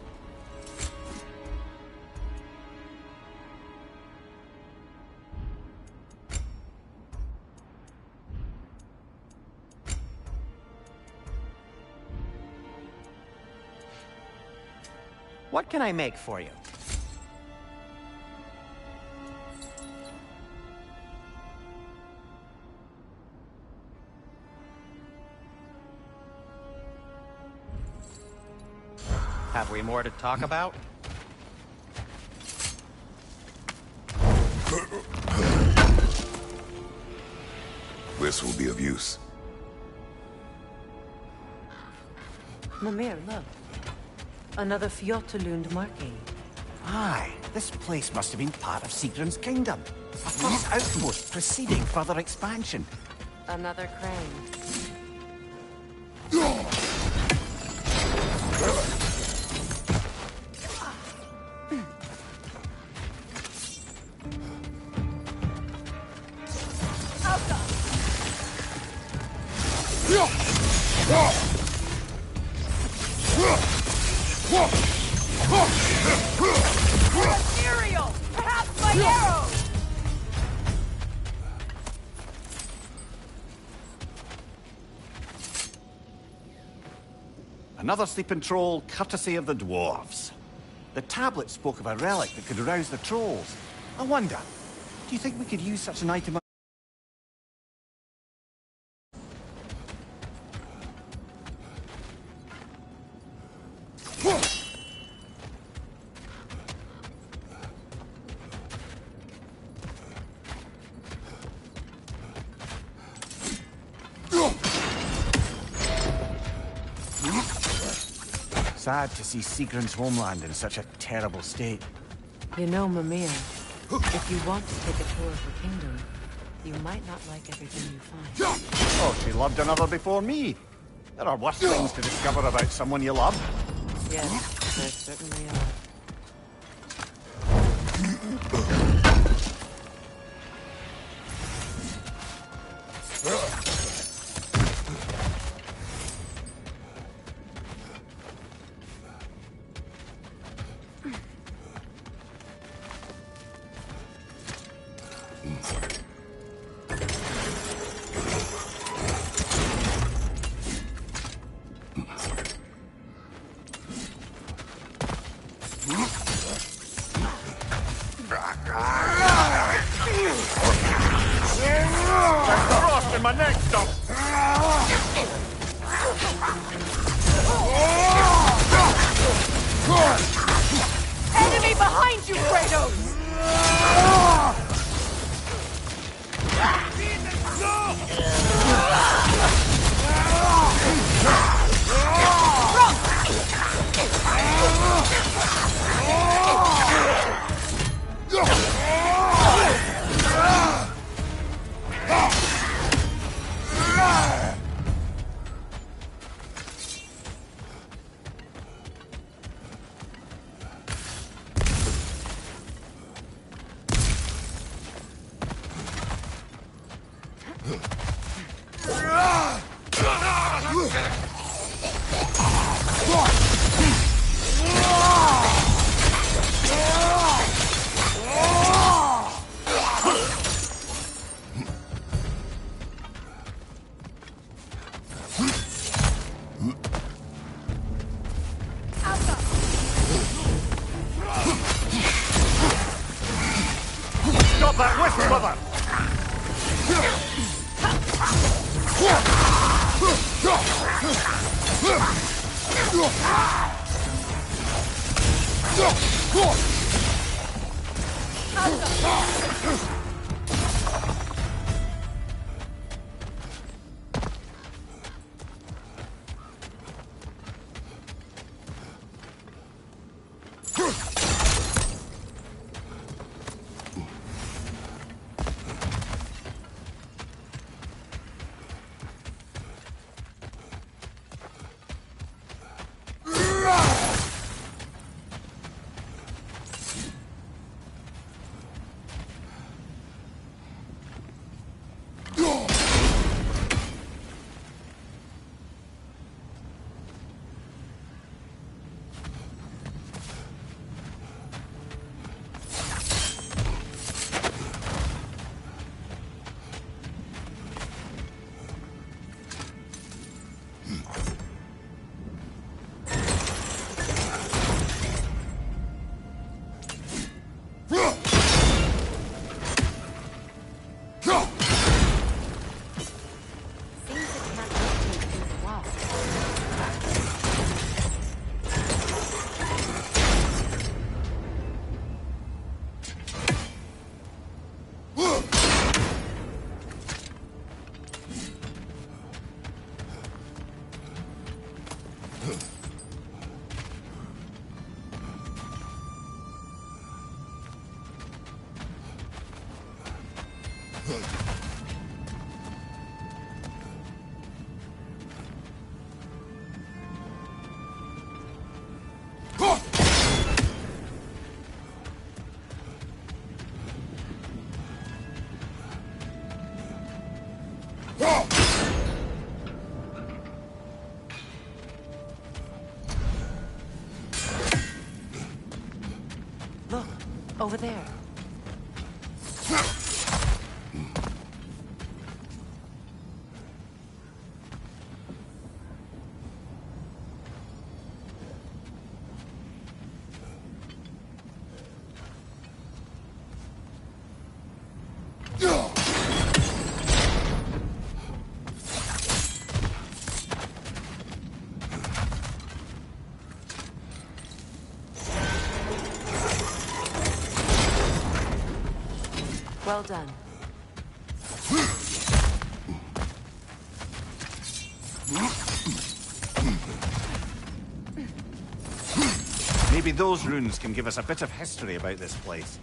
What can I make for you? Have we more to talk about? This will be of use. Mimir, look. Another Fjotalund marking. Aye, this place must have been part of Sigrun's kingdom. A first outpost preceding further expansion. Another crane. Ethereal! Perhaps my arrows! Another sleeping troll, courtesy of the dwarves. The tablet spoke of a relic that could arouse the trolls. I wonder, do you think we could use such an item? sad to see Sigrun's homeland in such a terrible state. You know, Mimir, if you want to take a tour of the kingdom, you might not like everything you find. Oh, she loved another before me. There are worse things to discover about someone you love. Yes, there certainly are. In my neck, stop! Enemy behind you, Kratos! Stop that whistle, brother! Look, over there. Well done. Maybe those runes can give us a bit of history about this place.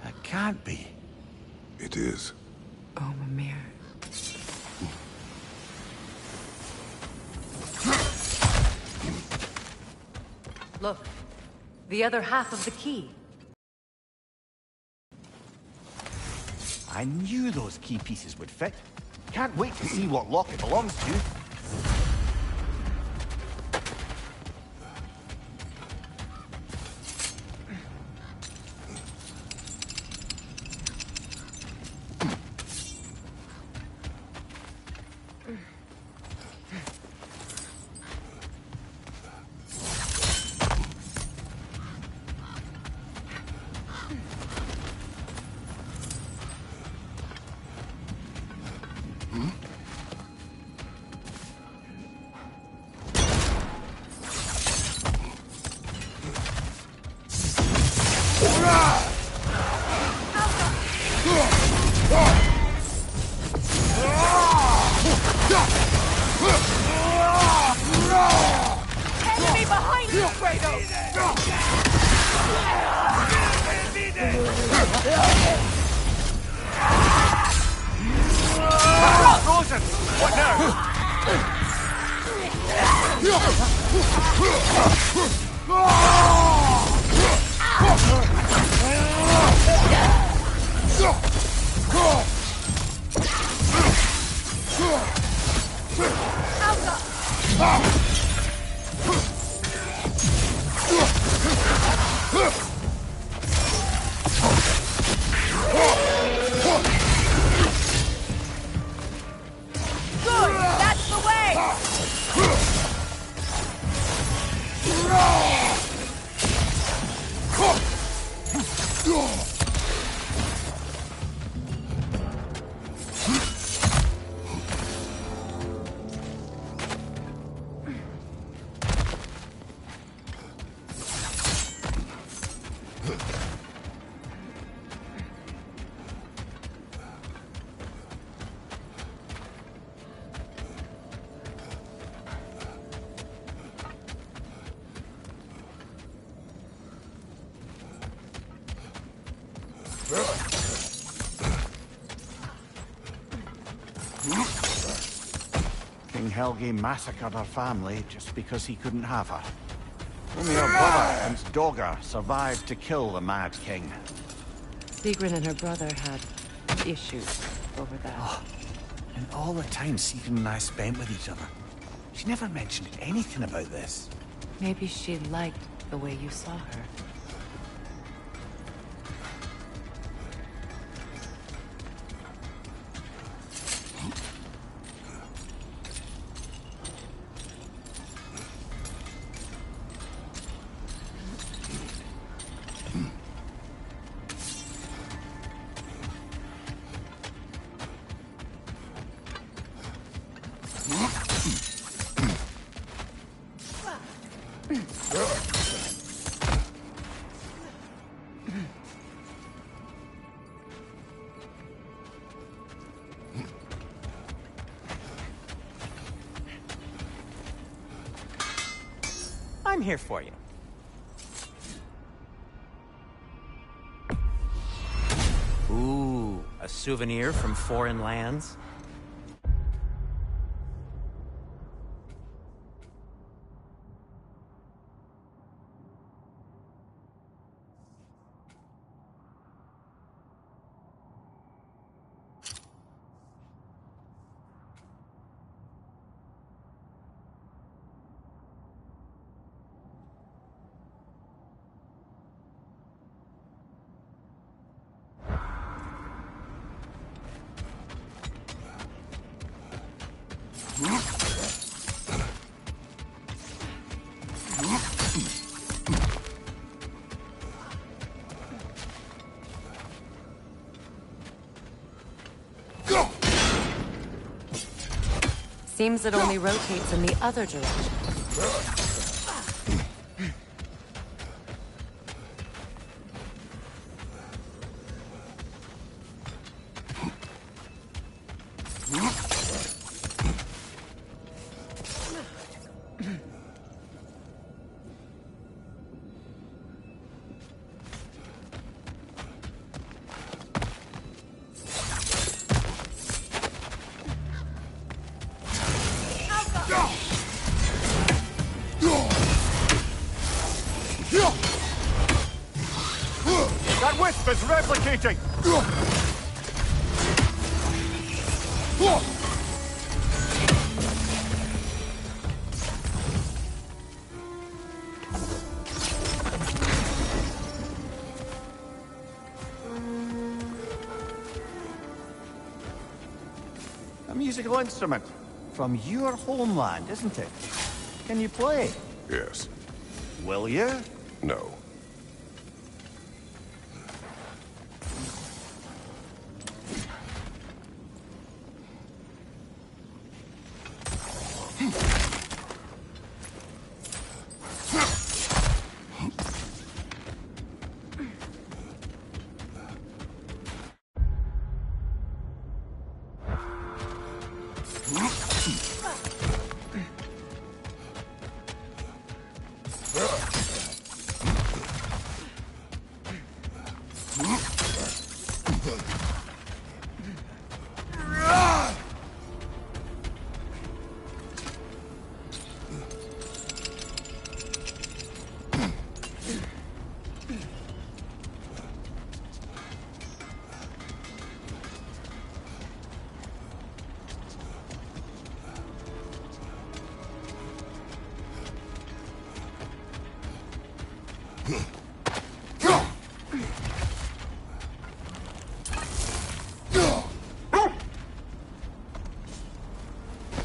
That can't be. It is. Oh, Mimir. Look, the other half of the key. I knew those key pieces would fit. Can't wait to see what lock it belongs to. Enemy behind you, Kratos! Frozen! What now? Good! That's the way! King Helge massacred her family just because he couldn't have her. Only her brother, Prince Dogger, survived to kill the Mad King. Sigrun and her brother had issues over that. Oh, and all the time Sigrun and I spent with each other, she never mentioned anything about this. Maybe she liked the way you saw her. I'm here for you. Ooh, a souvenir from foreign lands? Seems it only rotates in the other direction. replicating! A musical instrument from your homeland, isn't it? Can you play? Yes. Will you? No.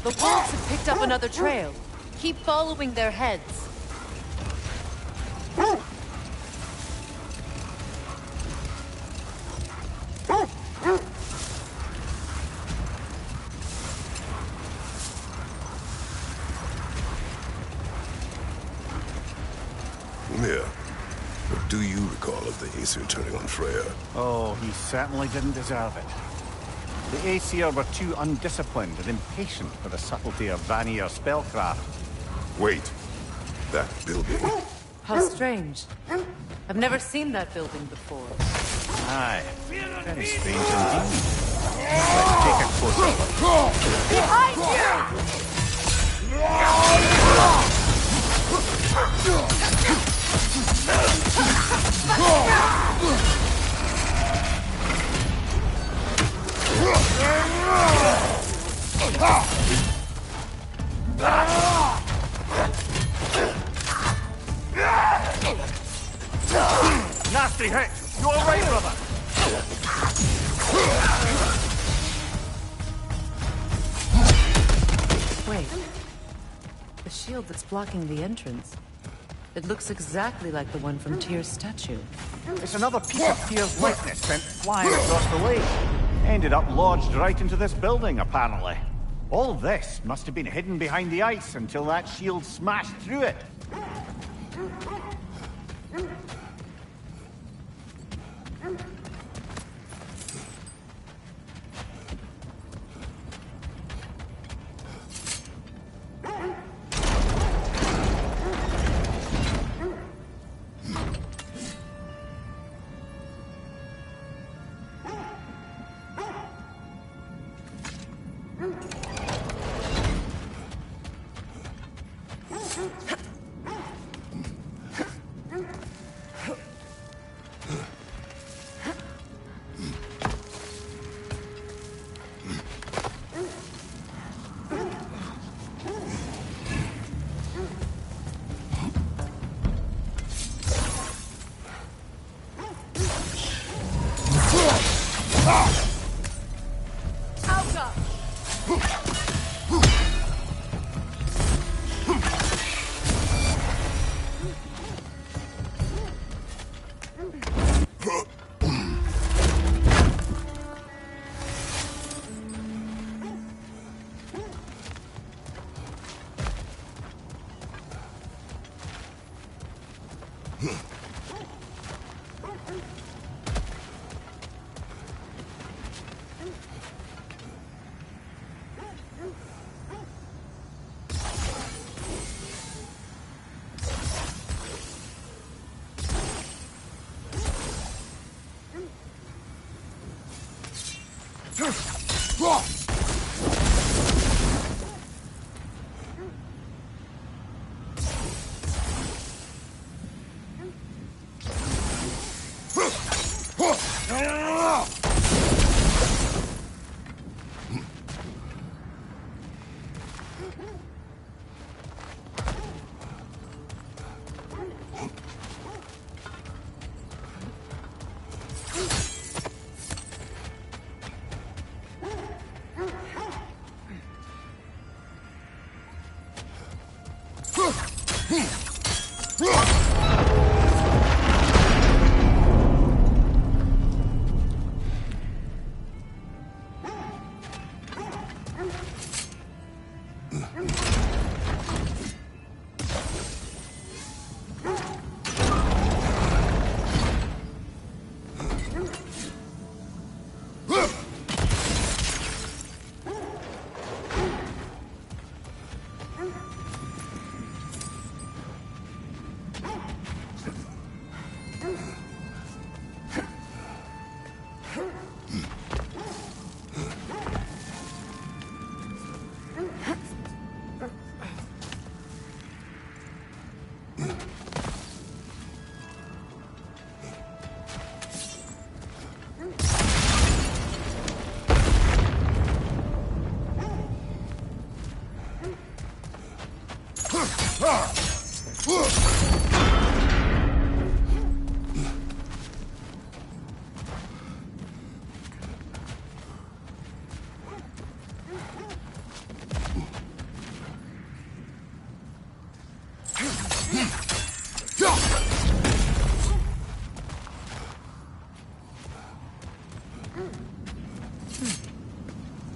The wolves have picked up another trail. Keep following their heads. Mia, what do you recall of the Aesir turning on Freya? Oh, he certainly didn't deserve it. The Aesir were too undisciplined and impatient for the subtlety of Vanir spellcraft. Wait. That building. How strange. I've never seen that building before. Aye. Very strange indeed. Let's take a closer look. Behind Nasty hit! You alright, brother? Wait. The shield that's blocking the entrance. It looks exactly like the one from Tyr's statue. It's another piece of Tyr's likeness sent flying across the lake. Ended up lodged right into this building, apparently. All this must have been hidden behind the ice until that shield smashed through it.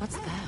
What's that?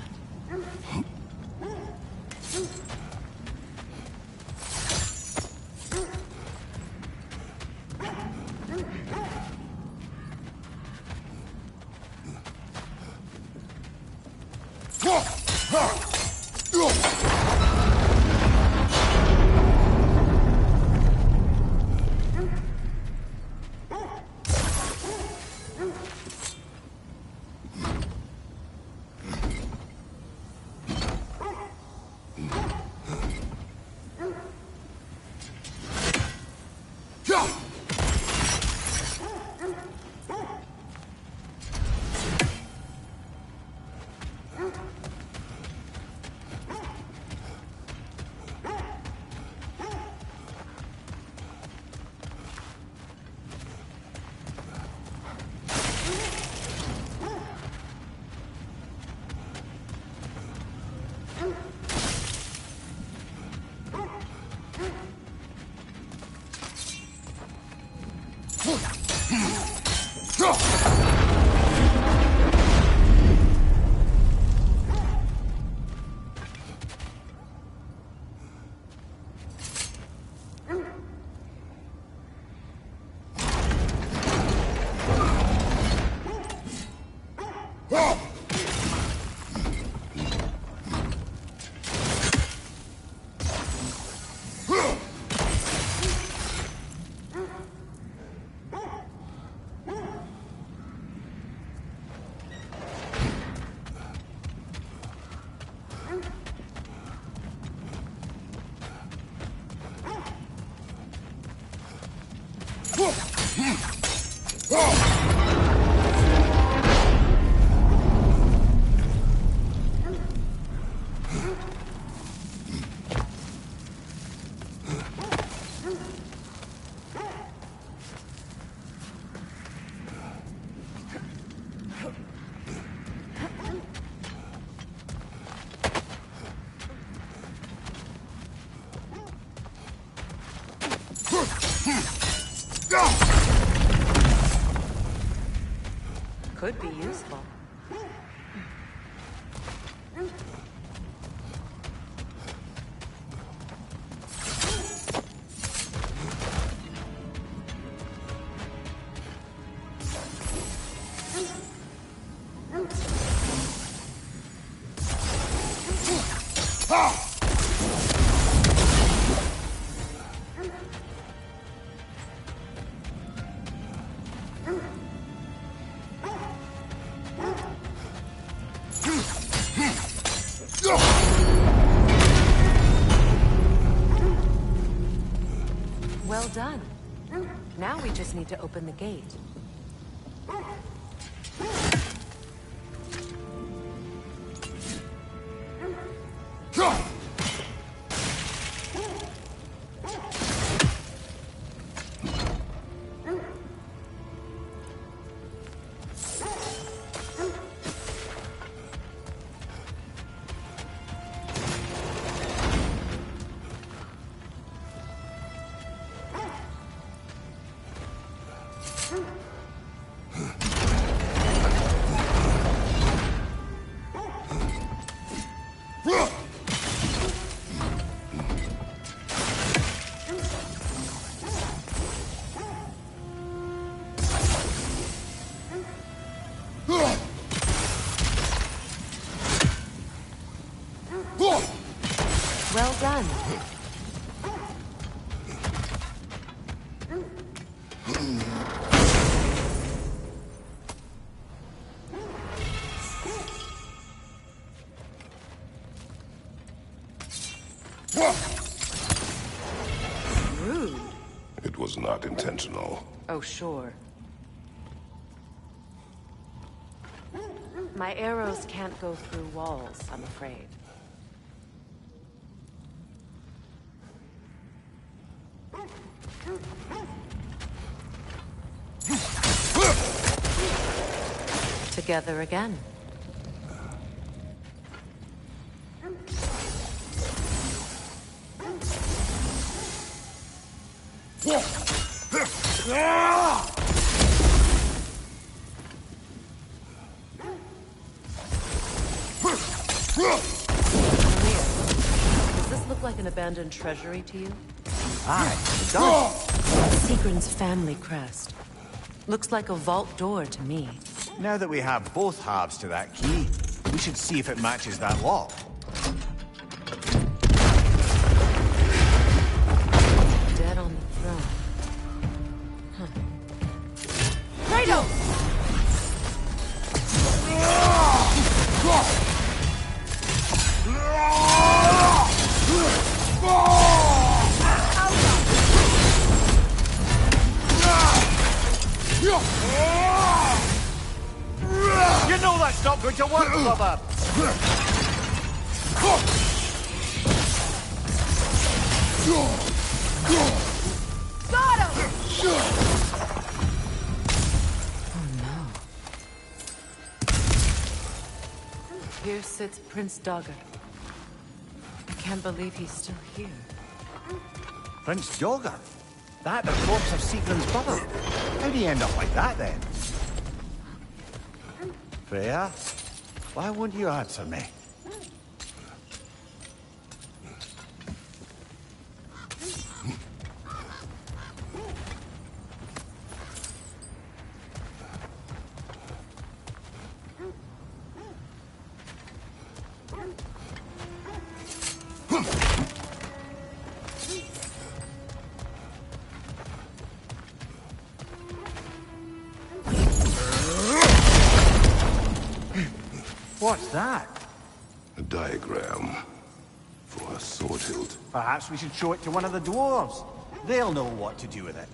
Could be useful. Well done. Now we just need to open the gate. Well done. Rude. It was not intentional. Oh, sure. My arrows can't go through walls, I'm afraid. Together again. Does this look like an abandoned treasury to you? Aye, it does. Seagrin's family crest. Looks like a vault door to me. Now that we have both halves to that key, we should see if it matches that lock. Dead on the throne. Huh. Kratos! You know that's not going to work, brother! Got him! Oh no. Here sits Prince Dagger. I can't believe he's still here. Prince Dagger? That the corpse of Seagrin's brother? How'd he end up like that, then? Freya? Why won't you answer me? What's that? A diagram for a sword hilt. Perhaps we should show it to one of the dwarves. They'll know what to do with it.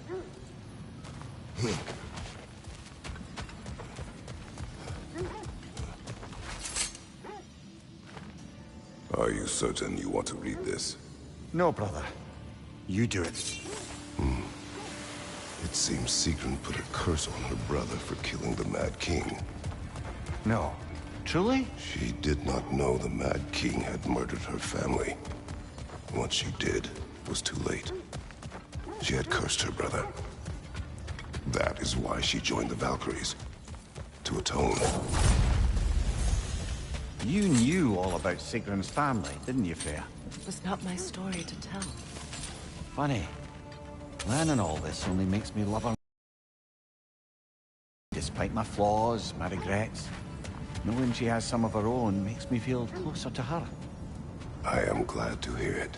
Are you certain you want to read this? No, brother. You do it. It seems Seagrin put a curse on her brother for killing the Mad King. No. Truly? She did not know the Mad King had murdered her family. Once she did, it was too late. She had cursed her brother. That is why she joined the Valkyries. To atone. You knew all about Seagrin's family, didn't you, Freya? It was not my story to tell. Funny. Learning all this only makes me love her. Despite my flaws, my regrets, knowing she has some of her own makes me feel closer to her. I am glad to hear it.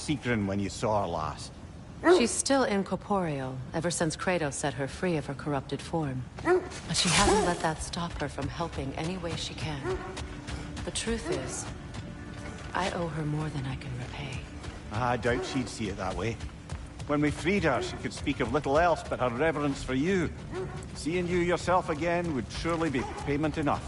Secret when you saw her last? She's still incorporeal, ever since Kratos set her free of her corrupted form. But she hasn't let that stop her from helping any way she can. The truth is, I owe her more than I can repay. I doubt she'd see it that way. When we freed her, she could speak of little else but her reverence for you. Seeing you yourself again would surely be payment enough.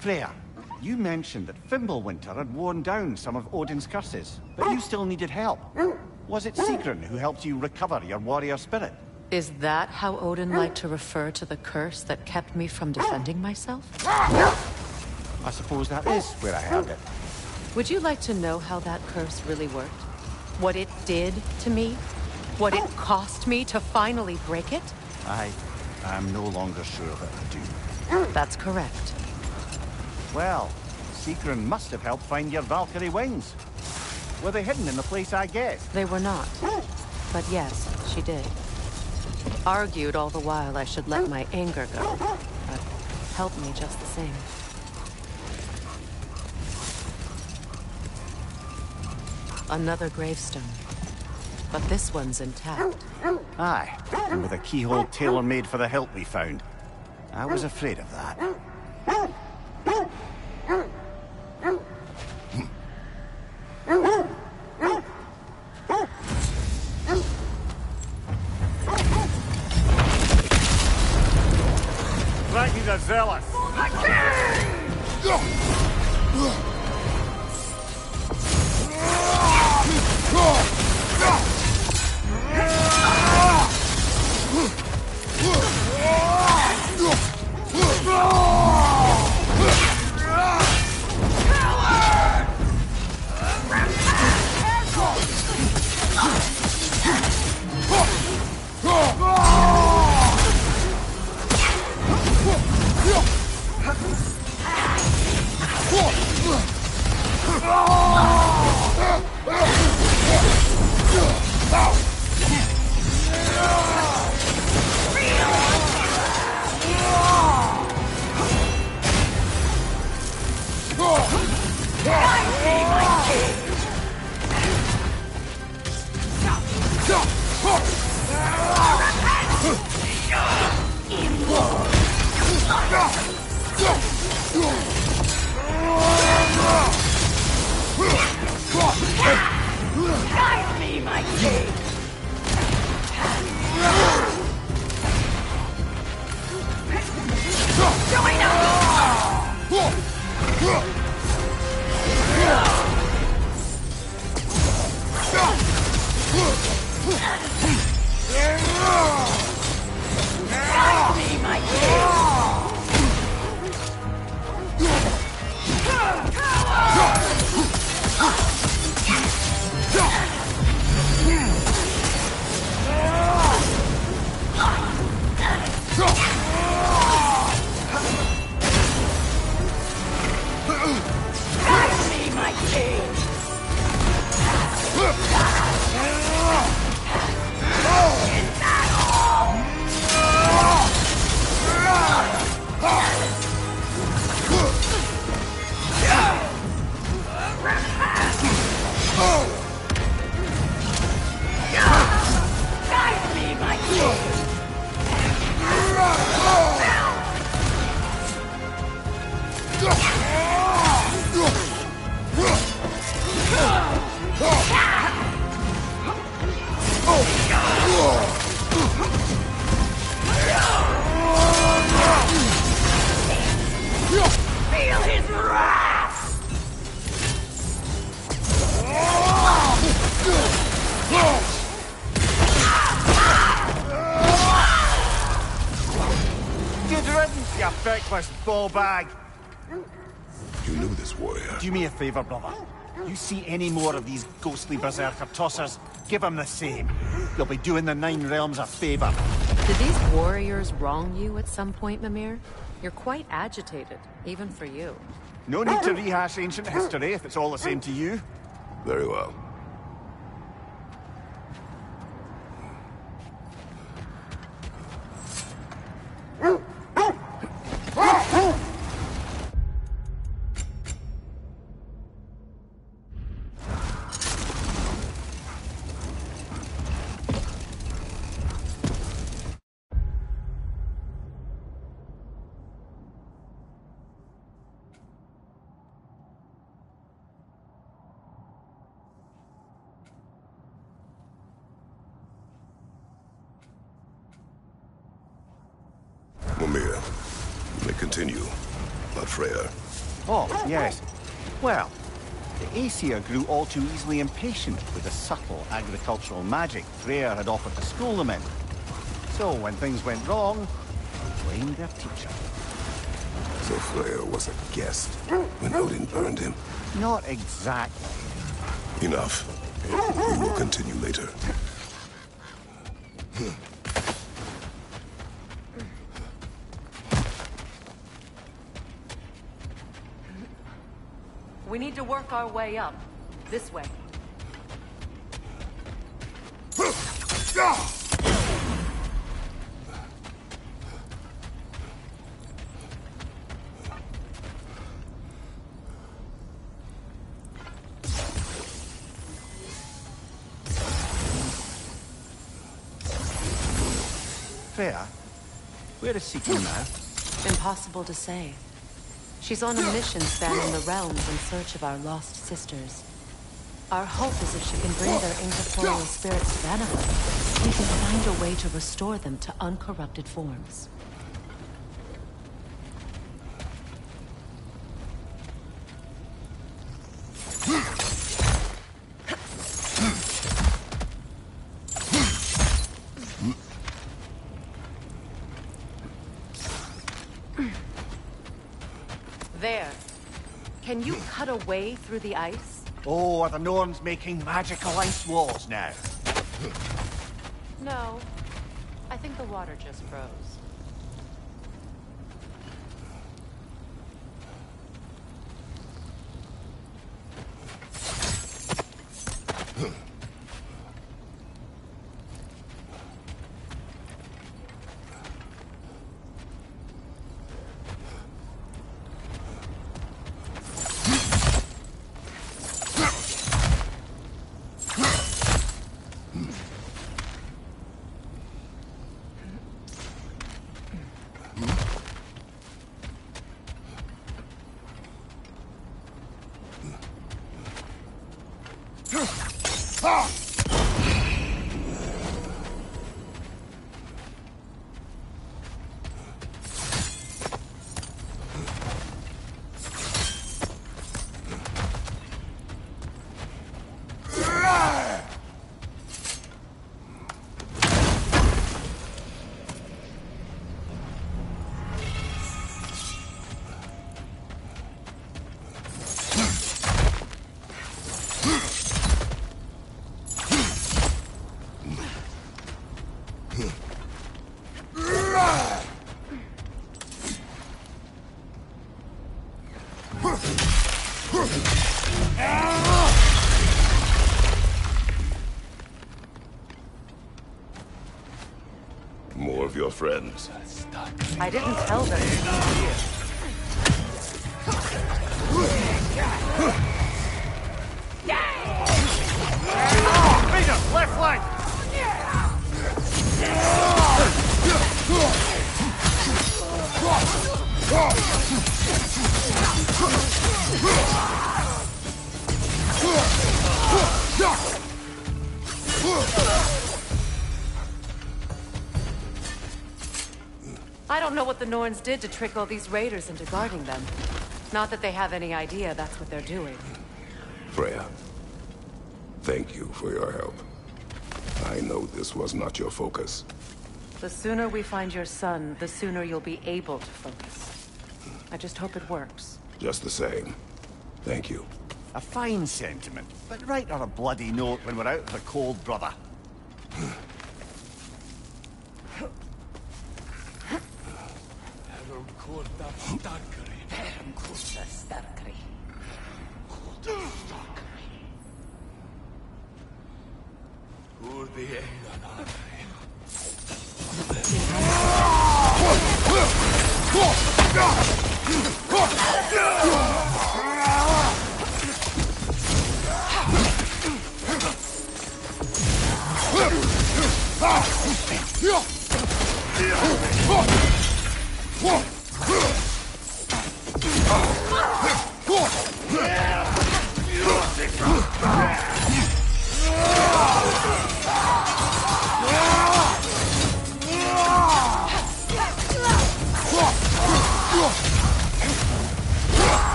Freya, you mentioned that Fimbulwinter had worn down some of Odin's curses, but you still needed help. Was it Sigrun who helped you recover your warrior spirit? Is that how Odin liked to refer to the curse that kept me from defending myself? I suppose that is where I heard it. Would you like to know how that curse really worked? What it did to me? What it cost me to finally break it? I'm no longer sure that I do. That's correct. Well, Sigrun must have helped find your Valkyrie wings. Were they hidden in the place I guessed? They were not. But yes, she did. Argued all the while I should let my anger go, but helped me just the same. Another gravestone. But this one's intact. Aye, and with a keyhole tailor-made for the hilt we found. I was afraid of that. Thank you, the zealous. reckless ball bag! You knew this warrior. Do me a favor, brother. You see any more of these ghostly berserker tossers, give them the same. You'll be doing the Nine Realms a favor. Did these warriors wrong you at some point, Mimir? You're quite agitated, even for you. No need to rehash ancient history if it's all the same to you. Very well. Mimir, you may continue, not Freya. Oh, yes. Well, the Aesir grew all too easily impatient with the subtle agricultural magic Freya had offered to school them in. So when things went wrong, they blamed their teacher. So Freya was a guest when Odin burned him? Not exactly. Enough. We will continue later. We need to work our way up. This way. Freya, where is Seeking now? Impossible to say. She's on a mission spanning the realms in search of our lost sisters. Our hope is if she can bring their incorporeal spirits to Valahala, we can find a way to restore them to uncorrupted forms. There. Can you cut a way through the ice? Oh, are the Norns making magical ice walls now? No. I think the water just froze. More of your friends. I didn't tell them to come here. Peter, left flank! I don't know what the Norns did to trick all these raiders into guarding them. Not that they have any idea that's what they're doing. Freya, thank you for your help. I know this was not your focus. The sooner we find your son, the sooner you'll be able to focus. I just hope it works. Just the same. Thank you. A fine sentiment, but write her a bloody note when we're out of the cold, brother.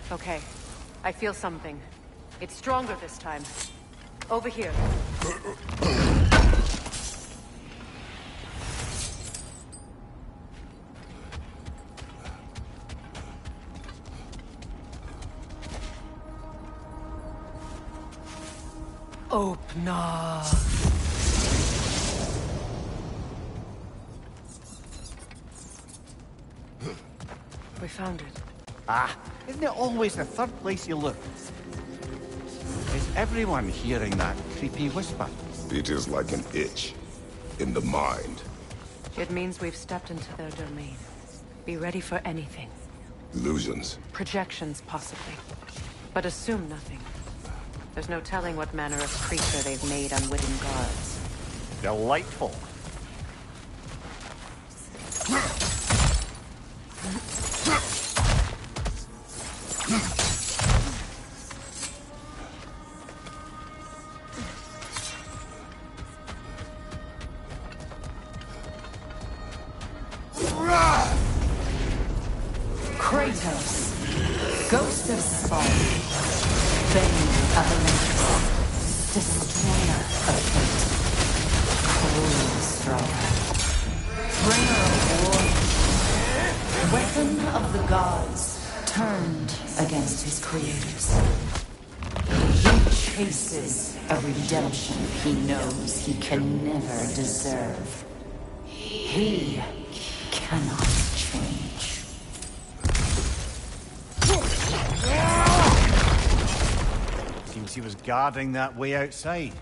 Okay, I feel something. It's stronger this time. Over here. Opener. We found it. Ah, isn't it always the third place you look? Is everyone hearing that creepy whisper? It is like an itch in the mind. It means we've stepped into their domain. Be ready for anything. Illusions. Projections, possibly. But assume nothing. There's no telling what manner of creature they've made unwitting guards. Delightful. Kratos, Ghost of Spark, Bane of Olympus, Destroyer of Fate, Cruel Striker, Bringer of War, Weapon of the Gods, turned against his creators. He chases a redemption he knows he can never deserve. He cannot change. Seems he was guarding that way outside.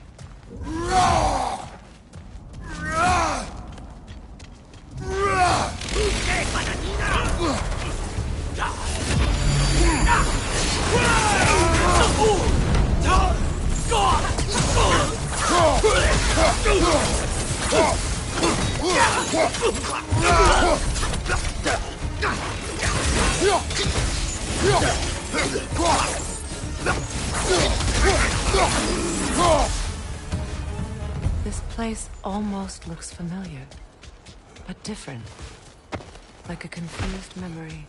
This place almost looks familiar, but different. Like a confused memory.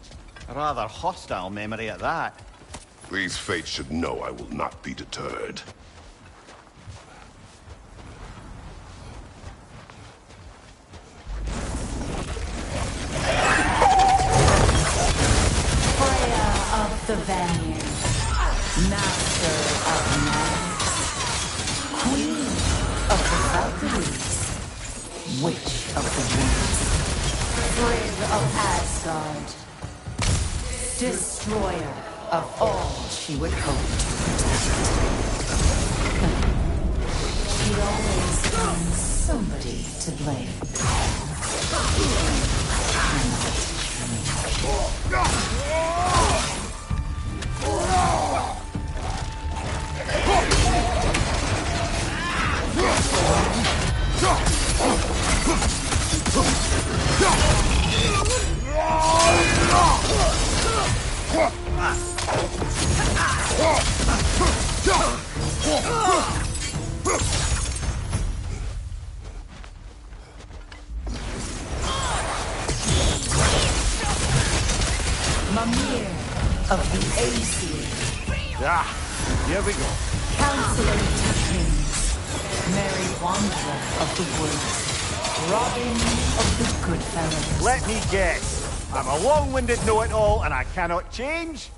A rather hostile memory at that. These fates should know I will not be deterred. Freya of the Vanir, Master of Madness, Queen of the Valkyries, Witch of the Winds, Frigg of Asgard, Destroyer of all she would hope to protect. She always finds somebody to blame. Mimir of the Aesir. Ah, here we go. Counselor to kings, merry wanderer of the woods, Robin of the good fellows. Let me guess. I'm a long-winded know-it-all and I cannot change?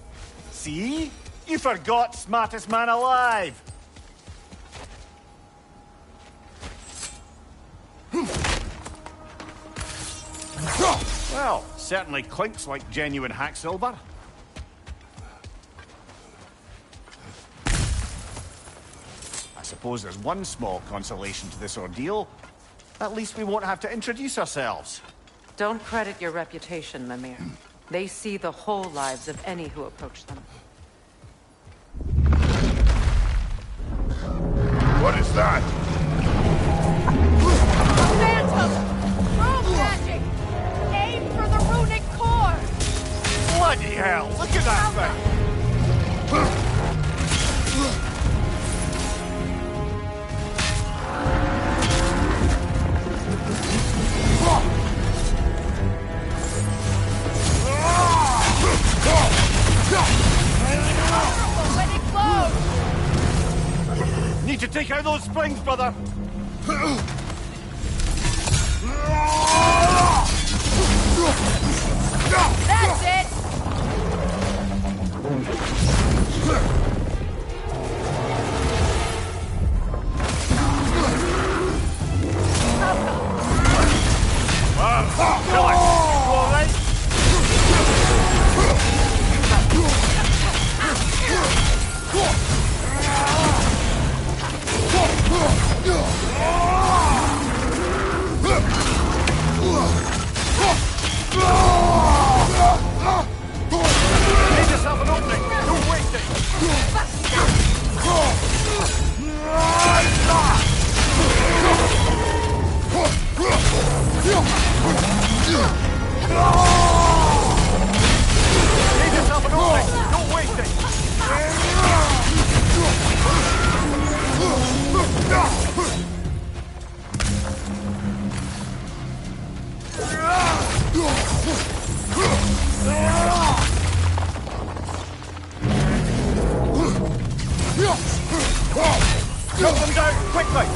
See? You forgot smartest man alive. Well, certainly clinks like genuine hack silver. I suppose there's one small consolation to this ordeal. At least we won't have to introduce ourselves. Don't credit your reputation, Mimir. They see the whole lives of any who approach them. What is that? Phantom! Room magic! Aim for the runic core! Bloody hell! Look at that thing! When it glows! Need to take out those springs, brother! That's it! Kill it! You all right? Make yourself an opening! Don't waste it! Make yourself an opening! Don't waste it! Cut them down, quickly!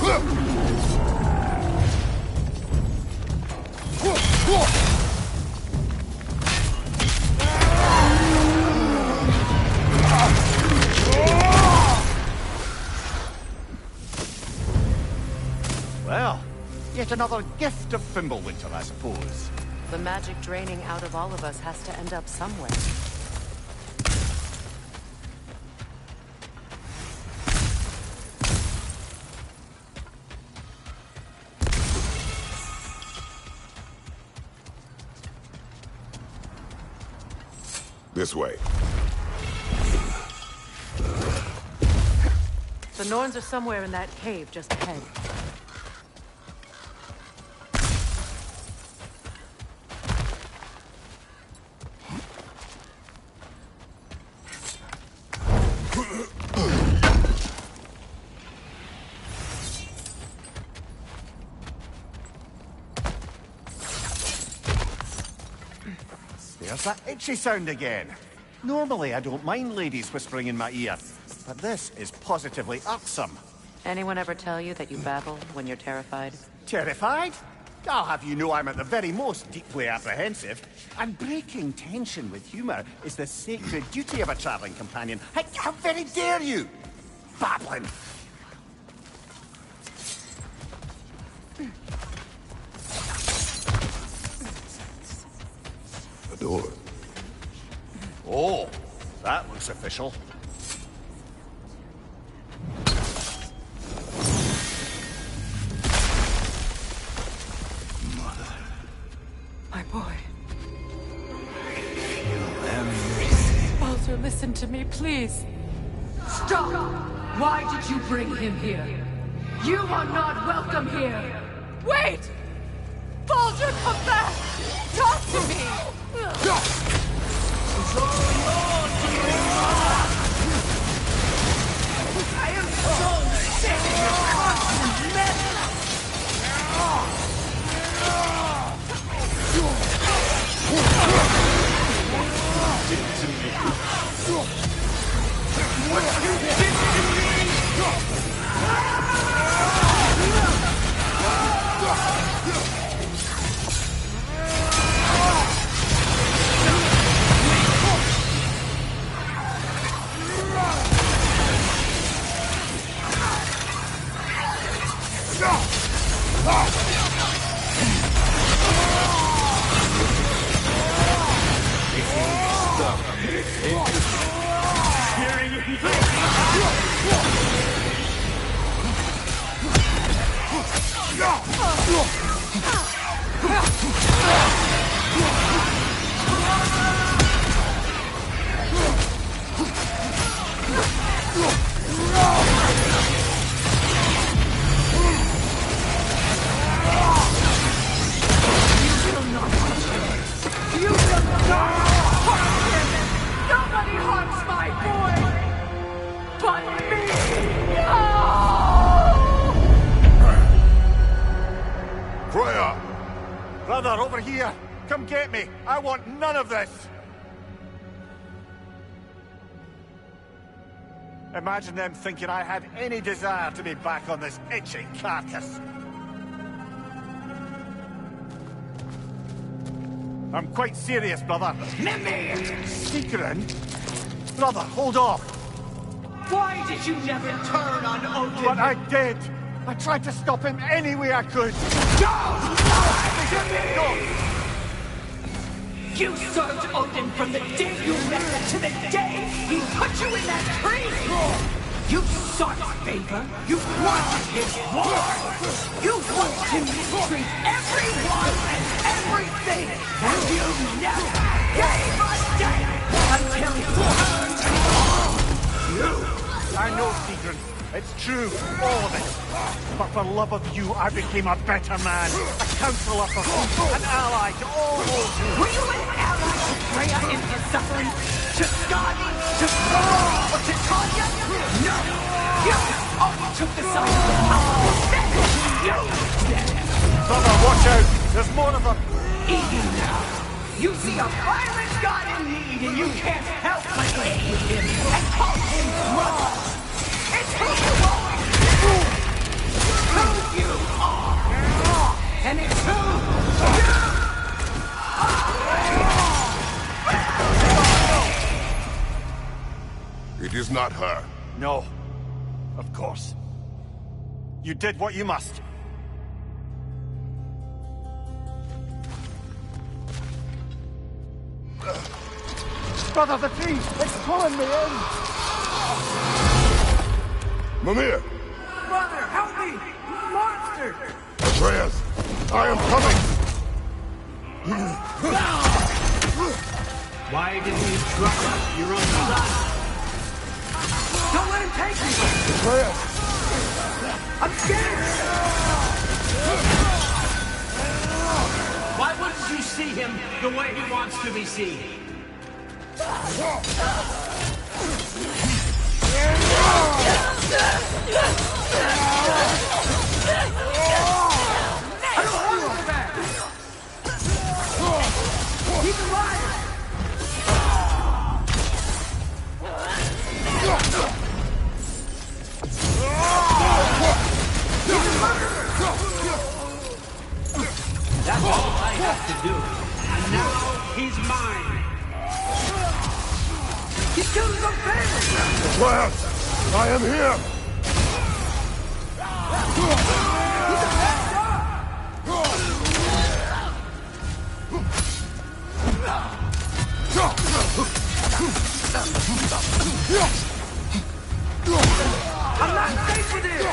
Well, yet another gift of Fimbulwinter, I suppose. The magic draining out of all of us has to end up somewhere. This way. The Norns are somewhere in that cave just ahead. There's that itchy sound again. Normally I don't mind ladies whispering in my ear, but this is positively irksome. Anyone ever tell you that you babble when you're terrified? Terrified? I'll have you know I'm at the very most deeply apprehensive. And breaking tension with humour is the sacred duty of a travelling companion. How very dare you! Babbling! The door. Oh, that looks official. My boy. I can feel everything. Baldur, listen to me, please. Stop! Why did you bring him here? You are not welcome here! Wait! Baldur, come back! Talk to me! I am so sick of your constant mess! What you did to me! Nobody harms my boy! But me! Freya! Brother, over here! Come get me! I want none of this! Imagine them thinking I had any desire to be back on this itching carcass. I'm quite serious, brother. Mimir! Secret? Brother, hold off! Why did you never turn on Odin? But I did! I tried to stop him any way I could! Don't lie to me! You served Odin from the day you met him to the day he put you in that tree! You sought favor, you wanted his war! You watched him mistreat everyone and everything! And you never gave a damn until he turned you! I know, Sigrid. It's true, all of it. But for love of you, I became a better man. A counselor for people, an ally to all those who... Were you an ally to Freya in his suffering? To Skadi? To Thor? Or to Tanya? No! You only took the side of the power. Then you did it! Brother, watch out! There's more of them! Even now, you see a violent god in need and you can't help but play with him and call him brother! It's who you always do! Who you are! And it's who you are! It is not her. No. Of course. You did what you must. Brother, the tree! It's pulling me in! Mimir! Mother, help me! Monster! Atreus! I am coming! Why didn't you trust us? You're on the side. Don't let him take me! Atreus! I'm scared! Why wouldn't you see him the way he wants to be seen? He's alive! That's all I have to do. And now he's mine. He killed his own family! Atreus! I am here! He's a bad I'm not safe with him!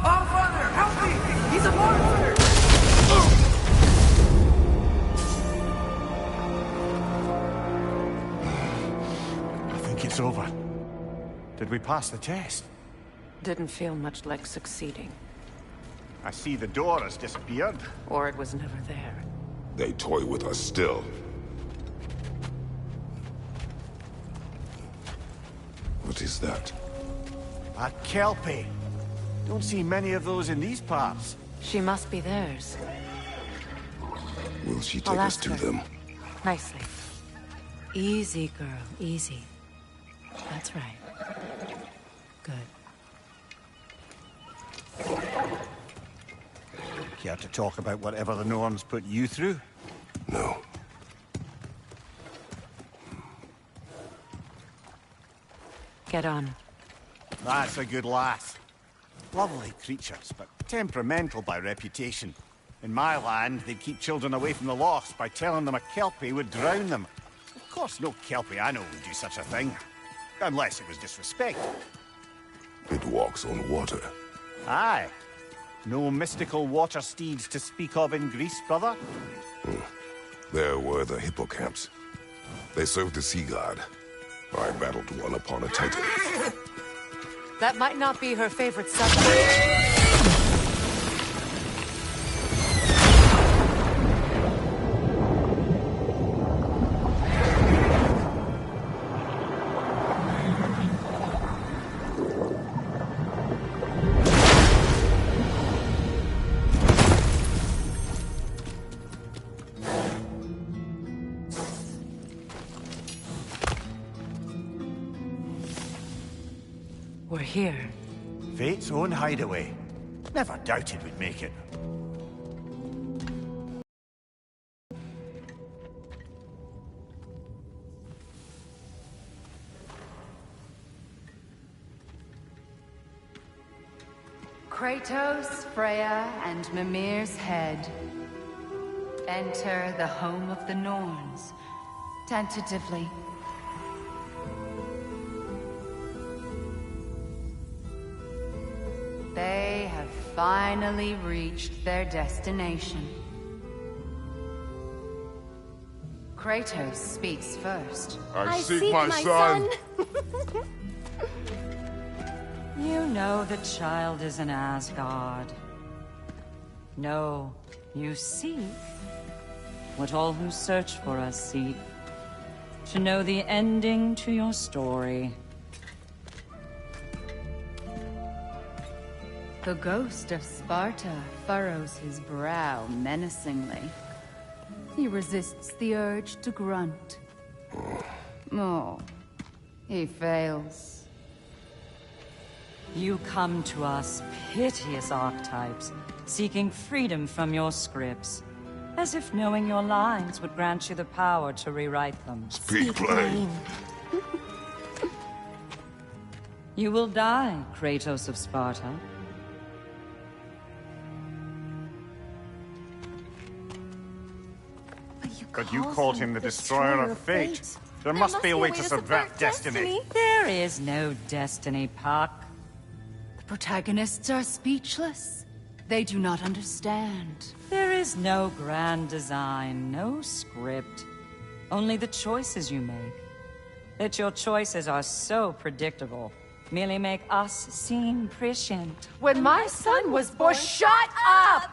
Oh, Father, help me! He's a monster! I think it's over. Did we pass the test? Didn't feel much like succeeding. I see the door has disappeared. Or it was never there. They toy with us still. What is that? A Kelpie. Don't see many of those in these parts. She must be theirs. Will she I'll take us ask to her. them? Nicely. Easy, girl. Easy. That's right. Good. Care to talk about whatever the Norns put you through? No. Get on. That's a good lass. Lovely creatures, but temperamental by reputation. In my land, they'd keep children away from the lost by telling them a Kelpie would drown them. Of course, no Kelpie I know would do such a thing. Unless it was disrespect. It walks on water. Aye. No mystical water steeds to speak of in Greece, brother? There were the hippocamps. They served the sea god. I battled one upon a titan. That might not be her favorite subject. We're here. Fate's own hideaway. Never doubted we'd make it. Kratos, Freya, and Mimir's head. Enter the home of the Norns. Tentatively. They have finally reached their destination. Kratos speaks first. I seek my son. You know the child is an Asgard. No, you seek what all who search for us seek. To know the ending to your story. The ghost of Sparta furrows his brow menacingly. He resists the urge to grunt. Oh, he fails. You come to us, piteous archetypes, seeking freedom from your scripts, as if knowing your lines would grant you the power to rewrite them. Speak plain. You will die, Kratos of Sparta. But you called him the Destroyer of Fate. There must be a way to subvert destiny. There is no destiny, Puck. The protagonists are speechless. They do not understand. There is no grand design, no script. Only the choices you make. That your choices are so predictable, merely make us seem prescient. When my son was born, shut up!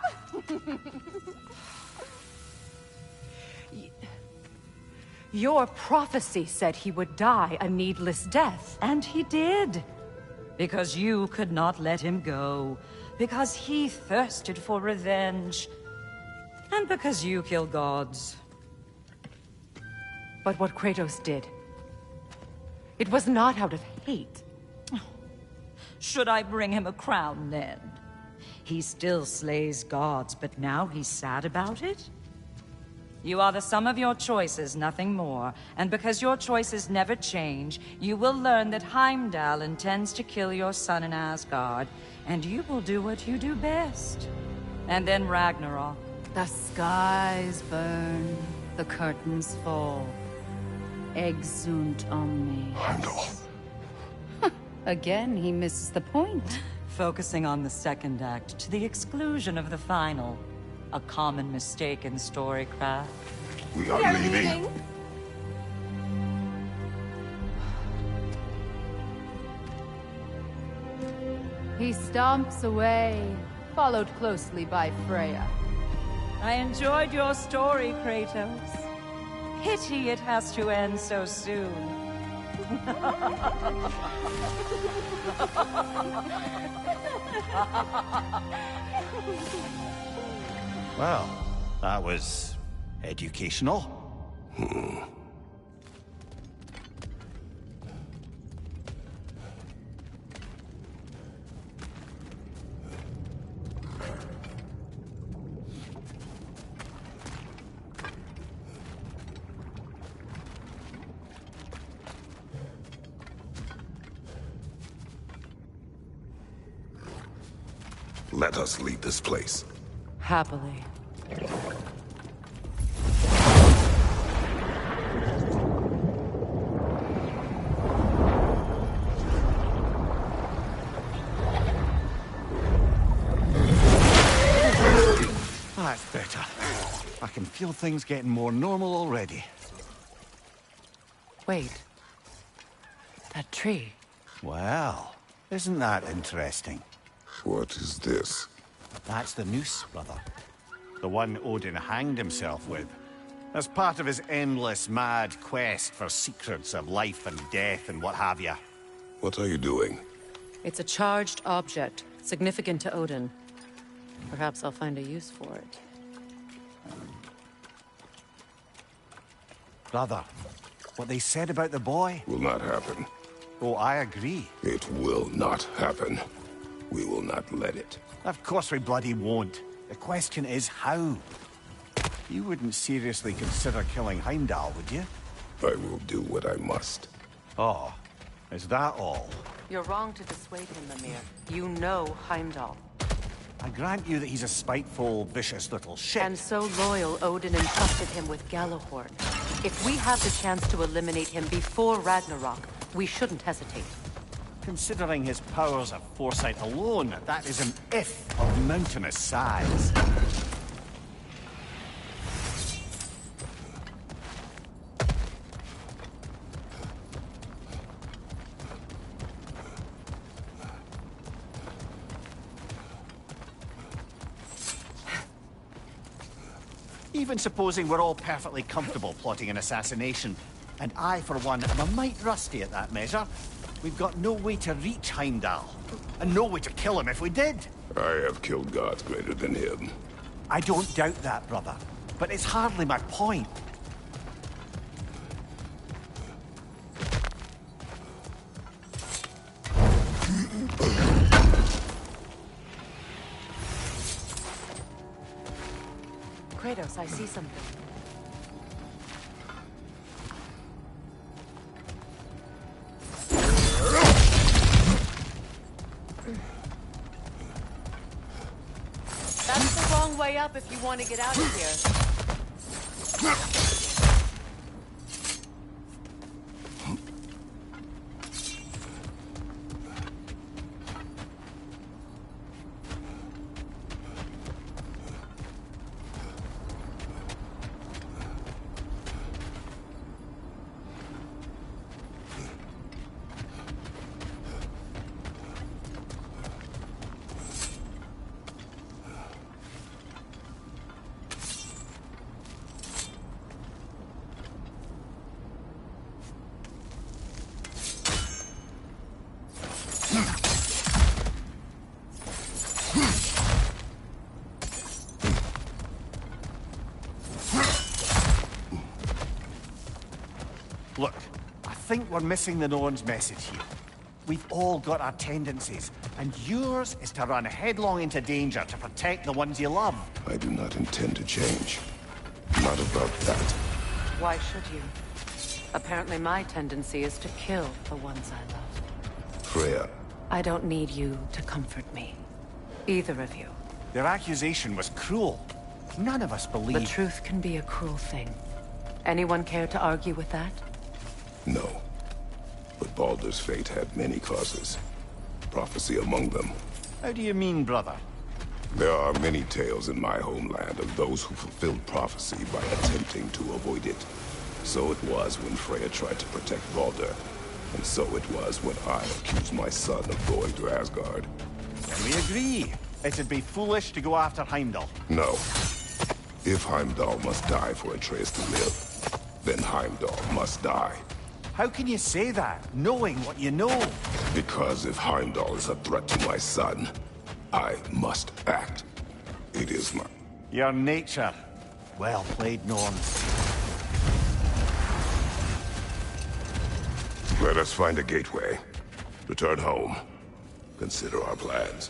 Your prophecy said he would die a needless death. And he did. Because you could not let him go. Because he thirsted for revenge. And because you kill gods. But what Kratos did, it was not out of hate. Should I bring him a crown then? He still slays gods, but now he's sad about it? You are the sum of your choices, nothing more. And because your choices never change, you will learn that Heimdall intends to kill your son in Asgard, and you will do what you do best. And then Ragnarok. The skies burn, the curtains fall. Exunt omnes. Heimdall. Again, he misses the point. Focusing on the second act to the exclusion of the final. A common mistake in storycraft. We are leaving. He stomps away, followed closely by Freya. I enjoyed your story, Kratos. Pity it has to end so soon. Well, that was educational. Let us leave this place. Happily. That's better. I can feel things getting more normal already. Wait. That tree. Well, isn't that interesting? What is this? That's the noose, brother. The one Odin hanged himself with. As part of his endless, mad quest for secrets of life and death and what have you. What are you doing? It's a charged object, significant to Odin. Perhaps I'll find a use for it. Brother, what they said about the boy? Will not happen. Oh, I agree. It will not happen. We will not let it. Of course we bloody won't. The question is how? You wouldn't seriously consider killing Heimdall, would you? I will do what I must. Oh, is that all? You're wrong to dissuade him, Mimir. You know Heimdall. I grant you that he's a spiteful, vicious little shit. And so loyal, Odin entrusted him with Gjallarhorn. If we have the chance to eliminate him before Ragnarok, we shouldn't hesitate. Considering his powers of foresight alone, that is an if of mountainous size. Even supposing we're all perfectly comfortable plotting an assassination, and I, for one, am a mite rusty at that measure, we've got no way to reach Heimdall, and no way to kill him if we did. I have killed gods greater than him. I don't doubt that, brother, but it's hardly my point. Kratos, I see something. That's the wrong way up if you want to get out of here. Look, I think we're missing the Norn's message here. We've all got our tendencies, and yours is to run headlong into danger to protect the ones you love. I do not intend to change. Not about that. Why should you? Apparently my tendency is to kill the ones I love. Freya. I don't need you to comfort me. Either of you. Their accusation was cruel. None of us believe... The truth can be a cruel thing. Anyone care to argue with that? No. But Baldur's fate had many causes. Prophecy among them. How do you mean, brother? There are many tales in my homeland of those who fulfilled prophecy by attempting to avoid it. So it was when Freya tried to protect Baldur. And so it was when I accused my son of going to Asgard. And we agree. It'd be foolish to go after Heimdall. No. If Heimdall must die for Atreus to live, then Heimdall must die. How can you say that, knowing what you know? Because if Heimdall is a threat to my son, I must act. It is my... Your nature. Well played, Norn. Let us find a gateway. Return home. Consider our plans.